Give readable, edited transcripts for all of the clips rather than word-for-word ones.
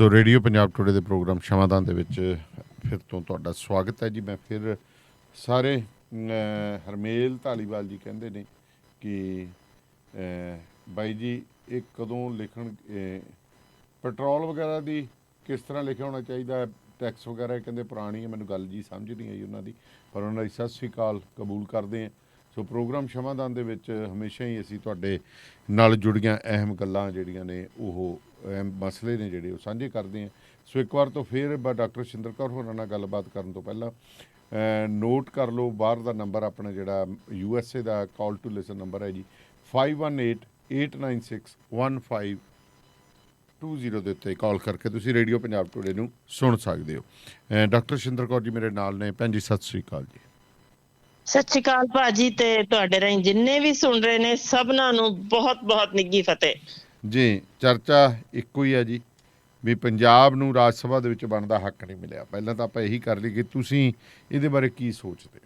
ਸੋ radio Punjab today ਦੇ programme ਸ਼ਮਾਦਾਨ ਦੇ ਵਿੱਚ ਫਿਰ ਤੋਂ ਤੁਹਾਡਾ ਸਵਾਗਤ ਹੈ ਜੀ। ਮੈਂ ਫਿਰ ਸਾਰੇ ਹਰਮੇਲ ਧਾਲੀਵਾਲ ਜੀ ਕਹਿੰਦੇ ਨੇ ਕਿ ਬਾਈ ਜੀ ਇਹ ਕਦੋਂ ਲਿਖਣ, ਪੈਟਰੋਲ ਵਗੈਰਾ ਦੀ ਕਿਸ ਤਰ੍ਹਾਂ ਲਿਖਿਆ ਹੋਣਾ ਚਾਹੀਦਾ, ਟੈਕਸ ਵਗੈਰਾ ਕਹਿੰਦੇ ਪੁਰਾਣੀ ਹੈ, ਮੈਨੂੰ ਗੱਲ ਜੀ ਸਮਝ ਨਹੀਂ ਆਈ ਉਹਨਾਂ ਦੀ, ਪਰ ਉਹਨਾਂ ਦੀ ਸਤਿ ਸ਼੍ਰੀ ਅਕਾਲ ਕਬੂਲ ਕਰਦੇ ਹਾਂ। ਸੋ ਪ੍ਰੋਗਰਾਮ ਸ਼ਮਾਦਾਨ ਦੇ ਵਿੱਚ ਹਮੇਸ਼ਾ ਹੀ ਅਸੀਂ ਤੁਹਾਡੇ ਨਾਲ ਜੁੜੀਆਂ ਅਹਿਮ ਗੱਲਾਂ ਜਿਹੜੀਆਂ ਨੇ ਉਹ ਅਹਿਮ ਮਸਲੇ ਨੇ ਜਿਹੜੇ ਉਹ ਸਾਂਝੇ ਕਰਦੇ ਹਾਂ। ਸੋ ਇੱਕ ਵਾਰ ਤੋਂ ਫਿਰ ਡਾਕਟਰ ਸ਼ਿੰਦਰ ਕੌਰ ਹੋਰਾਂ ਨਾਲ ਗੱਲਬਾਤ ਕਰਨ ਤੋਂ ਪਹਿਲਾਂ ਨੋਟ ਕਰ ਲਓ ਬਾਹਰ ਦਾ ਨੰਬਰ ਆਪਣਾ ਜਿਹੜਾ USA ਦਾ ਕਾਲ ਟੂ ਲਿਸਨ ਨੰਬਰ ਹੈ ਜੀ 5188961520 ਦੇ ਉੱਤੇ ਕਾਲ ਕਰਕੇ ਤੁਸੀਂ ਰੇਡੀਓ ਪੰਜਾਬ ਟੁਡੇ ਨੂੰ ਸੁਣ ਸਕਦੇ ਹੋ। ਡਾਕਟਰ ਸ਼ਿੰਦਰ ਕੌਰ ਜੀ ਮੇਰੇ ਨਾਲ ਨੇ। ਭੈਣ ਜੀ ਸਤਿ ਸ਼੍ਰੀ ਅਕਾਲ ਜੀ। ਸਤਿ ਸ਼੍ਰੀ ਅਕਾਲ ਭਾਜੀ, ਤੇ ਤੁਹਾਡੇ ਰਾਹੀਂ ਜਿੰਨੇ ਵੀ ਸੁਣ ਰਹੇ ਨੇ ਸਭਨਾਂ ਨੂੰ ਬਹੁਤ ਬਹੁਤ ਨਿੱਘੀ ਫਤਿਹ ਜੀ। ਚਰਚਾ ਇੱਕੋ ਹੀ ਹੈ ਜੀ ਵੀ ਪੰਜਾਬ ਨੂੰ ਰਾਜ ਸਭਾ ਦੇ ਵਿੱਚ ਬਣਦਾ ਹੱਕ ਨਹੀਂ ਮਿਲਿਆ। ਪਹਿਲਾਂ ਤਾਂ ਆਪਾਂ ਇਹੀ ਕਰ ਲਈ ਕਿ ਤੁਸੀਂ ਇਹਦੇ ਬਾਰੇ ਕੀ ਸੋਚਦੇ ਹੋ?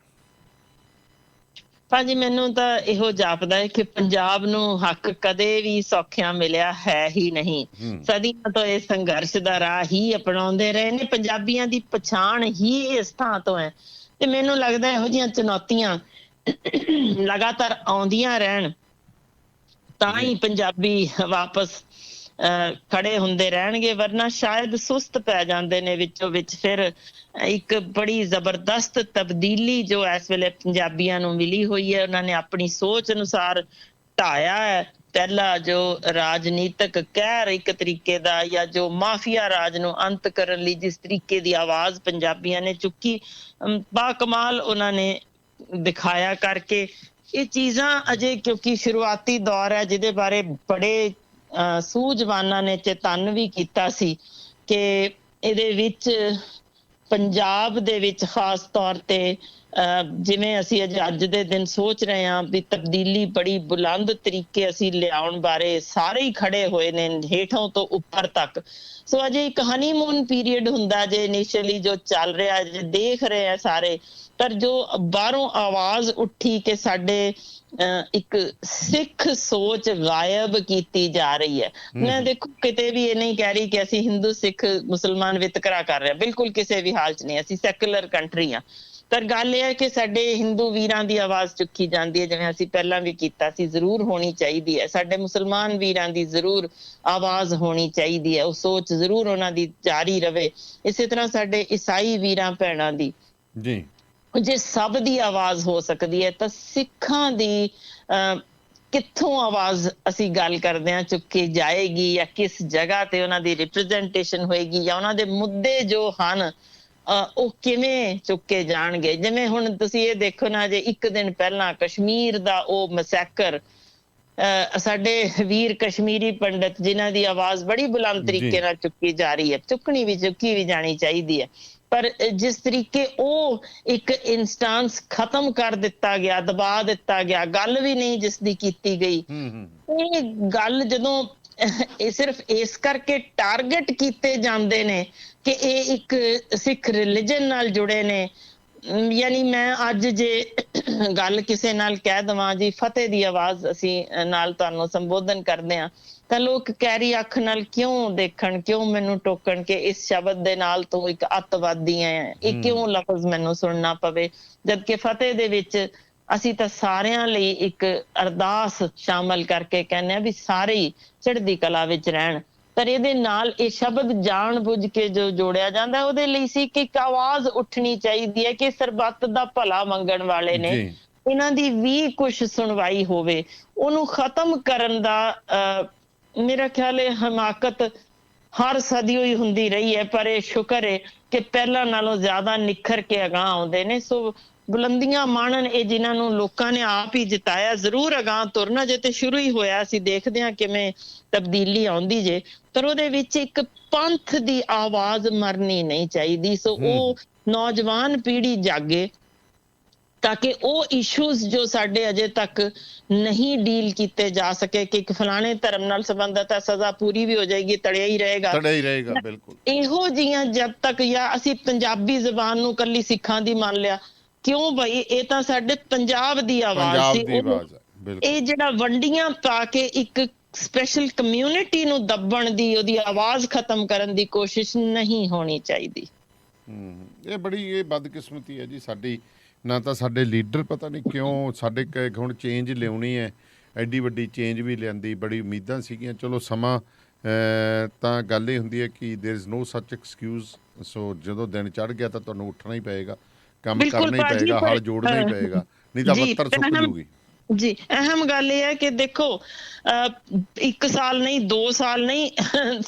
ਭਾਜੀ ਮੈਨੂੰ ਤਾਂ ਇਹੋ ਜਾਪਦਾ ਹੈ ਕਿ ਪੰਜਾਬ ਨੂੰ ਹੱਕ ਕਦੇ ਵੀ ਸੌਖਿਆਂ ਮਿਲਿਆ ਹੈ ਹੀ ਨਹੀਂ। ਸਦੀਆਂ ਤੋਂ ਇਹ ਸੰਘਰਸ਼ ਦਾ ਰਾਹ ਹੀ ਅਪਣਾਉਂਦੇ ਰਹੇ ਨੇ। ਪੰਜਾਬੀਆਂ ਦੀ ਪਛਾਣ ਹੀ ਇਸ ਥਾਂ ਤੋਂ ਹੈ ਤੇ ਮੈਨੂੰ ਲੱਗਦਾ ਇਹੋ ਜਿਹੀਆਂ ਚੁਣੌਤੀਆਂ ਲਗਾਤਾਰ ਆਉਂਦੀਆਂ ਰਹਿਣ ਤਾਂ ਹੀ ਪੰਜਾਬੀ ਵਾਪਸ ਖੜੇ ਹੁੰਦੇ ਰਹਿਣਗੇ, ਵਰਨਾ ਸ਼ਾਇਦ ਸੁਸਤ ਪੈ ਜਾਂਦੇ ਨੇ ਵਿੱਚੋਂ ਵਿੱਚ। ਫਿਰ ਇੱਕ ਬੜੀ ਜ਼ਬਰਦਸਤ ਤਬਦੀਲੀ ਜੋ ਇਸ ਵੇਲੇ ਪੰਜਾਬੀਆਂ ਨੂੰ ਮਿਲੀ ਹੋਈ ਹੈ, ਉਹਨਾਂ ਨੇ ਆਪਣੀ ਸੋਚ ਅਨੁਸਾਰ ਢਾਇਆ ਹੈ। ਪਹਿਲਾ ਜੋ ਰਾਜਨੀਤਿਕ ਕਹਿਰ ਇੱਕ ਤਰੀਕੇ ਦਾ, ਜਾਂ ਜੋ ਮਾਫੀਆ ਰਾਜ ਨੂੰ ਅੰਤ ਕਰਨ ਲਈ ਜਿਸ ਤਰੀਕੇ ਦੀ ਆਵਾਜ਼ ਪੰਜਾਬੀਆਂ ਨੇ ਚੁੱਕੀ, ਬਾ ਕਮਾਲ ਉਹਨਾਂ ਨੇ ਦਿਖਾਇਆ ਕਰਕੇ। ਇਹ ਚੀਜ਼ਾਂ ਅਜੇ ਕਿਉਂਕਿ ਸ਼ੁਰੂਆਤੀ ਦੌਰ ਹੈ, ਜਿਹਦੇ ਬਾਰੇ ਬੜੇ ਸੂਝਵਾਨਾਂ ਨੇ ਚੇਤੰਨ ਵੀ ਕੀਤਾ ਸੀ ਕਿ ਇਹਦੇ ਵਿੱਚ ਪੰਜਾਬ ਦੇ ਵਿੱਚ ਖਾਸ ਤੌਰ ਤੇ ਜਿਵੇਂ ਅਸੀਂ ਅੱਜ ਦੇ ਦਿਨ ਸੋਚ ਰਹੇ ਹਾਂ ਵੀ ਤਬਦੀਲੀ ਬੜੀ ਬੁਲੰਦ ਤਰੀਕੇ ਅਸੀਂ ਲਿਆਉਣ ਬਾਰੇ ਸਾਰੇ ਹੀ ਖੜੇ ਹੋਏ ਨੇ ਹੇਠੋਂ ਤੋਂ ਉੱਪਰ ਤੱਕ। ਸੋ ਅਜੇ ਇੱਕ ਹਨੀਮੂਨ ਪੀਰੀਅਡ ਹੁੰਦਾ ਜੇ ਇਨੀਸ਼ੀਅਲੀ ਜੋ ਚੱਲ ਰਿਹਾ, ਜੇ ਦੇਖ ਰਹੇ ਆ ਸਾਰੇ, ਪਰ ਜੋ ਬਾਹਰੋਂ ਆਵਾਜ਼ ਉੱਠੀ ਕਿ ਸਾਡੇ ਇੱਕ ਸਿੱਖ ਸੋਚ ਗਾਇਬ ਕੀਤੀ ਜਾ ਰਹੀ ਹੈ। ਮੈਂ ਦੇਖੋ ਕਿਤੇ ਵੀ ਇਹ ਨਹੀਂ ਕਹਿ ਰਹੀ ਕਿ ਅਸੀਂ ਹਿੰਦੂ ਸਿੱਖ ਮੁਸਲਮਾਨ ਵਿਤਕਰਾ ਕਰ ਰਹੇ ਹਾਂ, ਬਿਲਕੁਲ ਕਿਸੇ ਵੀ ਹਾਲ 'ਚ ਨਹੀਂ। ਅਸੀਂ ਸੈਕੂਲਰ ਕੰਟਰੀ ਹਾਂ, ਪਰ ਗੱਲ ਇਹ ਹੈ ਕਿ ਸਾਡੇ ਹਿੰਦੂ ਵੀਰਾਂ ਦੀ ਆਵਾਜ਼ ਚੁੱਕੀ ਜਾਂਦੀ ਹੈ, ਜਿਵੇਂ ਅਸੀਂ ਪਹਿਲਾਂ ਵੀ ਕੀਤਾ ਸੀ, ਜ਼ਰੂਰ ਹੋਣੀ ਚਾਹੀਦੀ ਹੈ। ਸਾਡੇ ਮੁਸਲਮਾਨ ਵੀਰਾਂ ਦੀ ਜ਼ਰੂਰ ਆਵਾਜ਼ ਹੋਣੀ ਚਾਹੀਦੀ ਹੈ, ਉਹ ਸੋਚ ਜ਼ਰੂਰ ਉਹਨਾਂ ਦੀ ਜਾਰੀ ਰਵੇ। ਇਸੇ ਤਰ੍ਹਾਂ ਸਾਡੇ ਈਸਾਈ ਵੀਰਾਂ ਭੈਣਾਂ ਦੀ ਜੀ ਜੇ ਸਭ ਦੀ ਆਵਾਜ਼ ਹੋ ਸਕਦੀ ਹੈ, ਤਾਂ ਸਿੱਖਾਂ ਦੀ ਕਿੱਥੋਂ ਆਵਾਜ਼ ਅਸੀਂ ਗੱਲ ਕਰਦੇ ਹਾਂ ਚੁੱਕੀ ਜਾਏਗੀ, ਜਾਂ ਕਿਸ ਜਗ੍ਹਾ ਤੇ ਉਹਨਾਂ ਦੀ ਰਿਪਰੈਜ਼ੈਂਟੇਸ਼ਨ ਹੋਏਗੀ, ਜਾਂ ਉਹਨਾਂ ਦੇ ਮੁੱਦੇ ਜੋ ਹਨ ਉਹ ਕਿਵੇਂ ਚੁੱਕੇ ਜਾਣਗੇ। ਜਿਵੇਂ ਹੁਣ ਤੁਸੀਂ ਇਹ ਦੇਖੋ ਨਾ, ਜੇ ਇੱਕ ਦਿਨ ਪਹਿਲਾਂ ਕਸ਼ਮੀਰ ਦਾ ਉਹ ਮੈਸੈਕਰ, ਸਾਡੇ ਵੀਰ ਕਸ਼ਮੀਰੀ ਪੰਡਿਤ ਜਿਨ੍ਹਾਂ ਦੀ ਆਵਾਜ਼ ਬੜੀ ਬੁਲੰਦ ਤਰੀਕੇ ਨਾਲ ਚੁੱਕੀ ਜਾ ਰਹੀ ਹੈ, ਚੁੱਕੀ ਵੀ ਜਾਣੀ ਚਾਹੀਦੀ ਹੈ, ਪਰ ਜਿਸ ਤਰੀਕੇ ਉਹ ਇੱਕ ਇੰਸਟੈਂਸ ਖਤਮ ਕਰ ਦਿੱਤਾ ਗਿਆ, ਦਬਾ ਦਿੱਤਾ ਗਿਆ, ਗੱਲ ਵੀ ਨਹੀਂ ਜਿਸ ਦੀ ਕੀਤੀ ਗਈ। ਇਹ ਗੱਲ ਜਦੋਂ ਇਹ ਸਿਰਫ ਇਸ ਕਰਕੇ ਟਾਰਗੇਟ ਕੀਤੇ ਜਾਂਦੇ ਨੇ ਕਿ ਇਹ ਇੱਕ ਸਿੱਖ ਰਿਲੀਜਨ ਨਾਲ ਜੁੜੇ ਨੇ, ਯਾਨੀ ਮੈਂ ਅੱਜ ਜੇ ਗੱਲ ਕਿਸੇ ਨਾਲ ਕਹਿ ਦੇਵਾਂ ਜੀ ਫਤਿਹ ਦੀ ਆਵਾਜ਼ ਅਸੀਂ ਨਾਲ ਤੁਹਾਨੂੰ ਸੰਬੋਧਨ ਕਰਦੇ ਹਾਂ, ਤਾਂ ਲੋਕ ਕੈਰੀ ਅੱਖ ਨਾਲ ਕਿਉਂ ਦੇਖਣ, ਕਿਉਂ ਮੈਨੂੰ ਟੋਕਣ ਕਿ ਇਸ ਸ਼ਬਦ ਦੇ ਨਾਲ ਤੂੰ ਇੱਕ ਅੱਤਵਾਦੀ ਹੈ, ਇਹ ਕਿਉਂ ਲਫ਼ਜ਼ ਮੈਨੂੰ ਸੁਣਨਾ ਪਵੇ, ਜਦਕਿ ਫਤਿਹ ਦੇ ਵਿੱਚ ਅਸੀਂ ਤਾਂ ਸਾਰਿਆਂ ਲਈ ਇੱਕ ਅਰਦਾਸ ਸ਼ਾਮਲ ਕਰਕੇ ਕਹਿੰਦੇ ਹਾਂ ਵੀ ਸਾਰੇ ਹੀ ਚੜ੍ਹਦੀ ਕਲਾ ਵਿੱਚ ਰਹਿਣ। ਪਰ ਇਹਦੇ ਨਾਲ ਇਹ ਸ਼ਬਦ ਜਾਣ ਬੁੱਝ ਕੇ ਜੋ ਜੋੜਿਆ ਜਾਂਦਾ, ਉਹਦੇ ਲਈ ਸੀ ਕਿ ਇੱਕ ਆਵਾਜ਼ ਉੱਠਣੀ ਚਾਹੀਦੀ ਹੈ ਕਿ ਸਰਬੱਤ ਦਾ ਭਲਾ ਮੰਗਣ ਵਾਲੇ ਨੇ, ਇਹਨਾਂ ਦੀ ਵੀ ਕੁਛ ਸੁਣਵਾਈ ਹੋਵੇ। ਉਹਨੂੰ ਖਤਮ ਕਰਨ ਦਾ ਮੇਰਾ ਖਿਆਲ ਹੈ ਹਮਾਕਤ ਹਰ ਸਦੀ ਹੋਈ ਹੁੰਦੀ ਰਹੀ ਹੈ, ਪਰ ਇਹ ਸ਼ੁਕਰ ਹੈ ਕਿ ਪਹਿਲਾਂ ਨਾਲੋਂ ਜ਼ਿਆਦਾ ਨਿਖਰ ਕੇ ਅਗਾਂਹ ਆਉਂਦੇ ਨੇ। ਸੋ ਬੁਲੰਦੀਆਂ ਮਾਣਨ ਇਹ ਜਿਨ੍ਹਾਂ ਨੂੰ ਲੋਕਾਂ ਨੇ ਆਪ ਹੀ ਜਿਤਾਇਆ, ਜ਼ਰੂਰ ਅਗਾਂਹ ਤੁਰਨਾ ਜੇ ਤੇ ਸ਼ੁਰੂ ਹੀ ਹੋਇਆ। ਅਸੀਂ ਦੇਖਦੇ ਹਾਂ ਕਿਵੇਂ ਤਬਦੀਲੀ ਆਉਂਦੀ ਜੇ, ਪਰ ਉਹਦੇ ਵਿੱਚ ਇੱਕ ਪੰਥ ਦੀ ਆਵਾਜ਼ ਮਰਨੀ ਨਹੀਂ ਚਾਹੀਦੀ। ਸੋ ਉਹ ਨੌਜਵਾਨ ਪੀੜ੍ਹੀ ਜਾਗੇ ਤਾਂ ਕਿ ਉਹ ਇਸ਼ੂਜ਼ ਜੋ ਸਾਡੇ ਅਜੇ ਤੱਕ ਨਹੀਂ ਡੀਲ ਕੀਤੇ ਜਾ ਸਕੇ ਕਿ ਇੱਕ ਫਲਾਣੇ ਧਰਮ ਨਾਲ ਸੰਬੰਧਤ ਹੈ, ਸਜ਼ਾ ਪੂਰੀ ਵੀ ਹੋ ਜਾਏਗੀ, ਤੜਿਆ ਹੀ ਰਹੇਗਾ। ਬਿਲਕੁਲ ਇਹੋ ਜਿਹੀਆਂ ਜਦ ਤੱਕ, ਜਾਂ ਅਸੀਂ ਪੰਜਾਬੀ ਜ਼ਬਾਨ ਨੂੰ ਕੱਲੀ ਸਿੱਖਾਂ ਦੀ ਮੰਨ ਲਿਆ, ਕਿਉਂ ਬਈ ਇਹ ਤਾਂ ਸਾਡੇ ਪੰਜਾਬ ਦੀ ਆਵਾਜ਼ ਸੀ। ਇਹ ਜਿਹੜਾ ਵੰਡੀਆਂ ਪਾ ਕੇ ਇੱਕ ਸਪੈਸ਼ਲ ਕਮਿਊਨਿਟੀ ਨੂੰ ਦੱਬਣ ਦੀ, ਉਹਦੀ ਆਵਾਜ਼ ਖਤਮ ਕਰਨ ਦੀ ਕੋਸ਼ਿਸ਼ ਨਹੀਂ ਹੋਣੀ ਚਾਹੀਦੀ। ਇਹ ਬੜੀ ਇਹ ਬਦਕਿਸਮਤੀ ਹੈ ਜੀ ਸਾਡੀ, ਨਾ ਤਾਂ ਸਾਡੇ ਲੀਡਰ ਪਤਾ ਨਹੀਂ ਕਿਉਂ ਸਾਡੇ ਹੁਣ ਚੇਂਜ ਲਿਆਉਣੀ ਹੈ, ਐਡੀ ਵੱਡੀ ਚੇਂਜ ਵੀ ਲਿਆਂਦੀ, ਬੜੀ ਉਮੀਦਾਂ ਸੀਗੀਆਂ। ਚਲੋ ਸਮਾਂ ਤਾਂ ਗੱਲ ਇਹ ਹੁੰਦੀ ਹੈ ਕਿ ਦੇਰ ਇਜ਼ ਨੋ ਸੱਚ ਐਕਸਕਿਊਜ਼। ਸੋ ਜਦੋਂ ਦਿਨ ਚੜ੍ਹ ਗਿਆ ਤਾਂ ਤੁਹਾਨੂੰ ਉੱਠਣਾ ਹੀ ਪਏਗਾ, ਕੰਮ ਕਰਨਾ ਹੀ ਪਏਗਾ, ਹਲ ਜੋੜਨਾ ਹੀ ਪਏਗਾ, ਨਹੀਂ ਤਾਂ ਬੱਤਰ ਸੁੱਕ ਜੂਗੀ। ਜੀ ਅਹਿਮ ਗੱਲ ਇਹ ਹੈ ਕਿ ਦੇਖੋ 1 ਸਾਲ ਨਹੀਂ, 2 ਸਾਲ ਨਹੀਂ,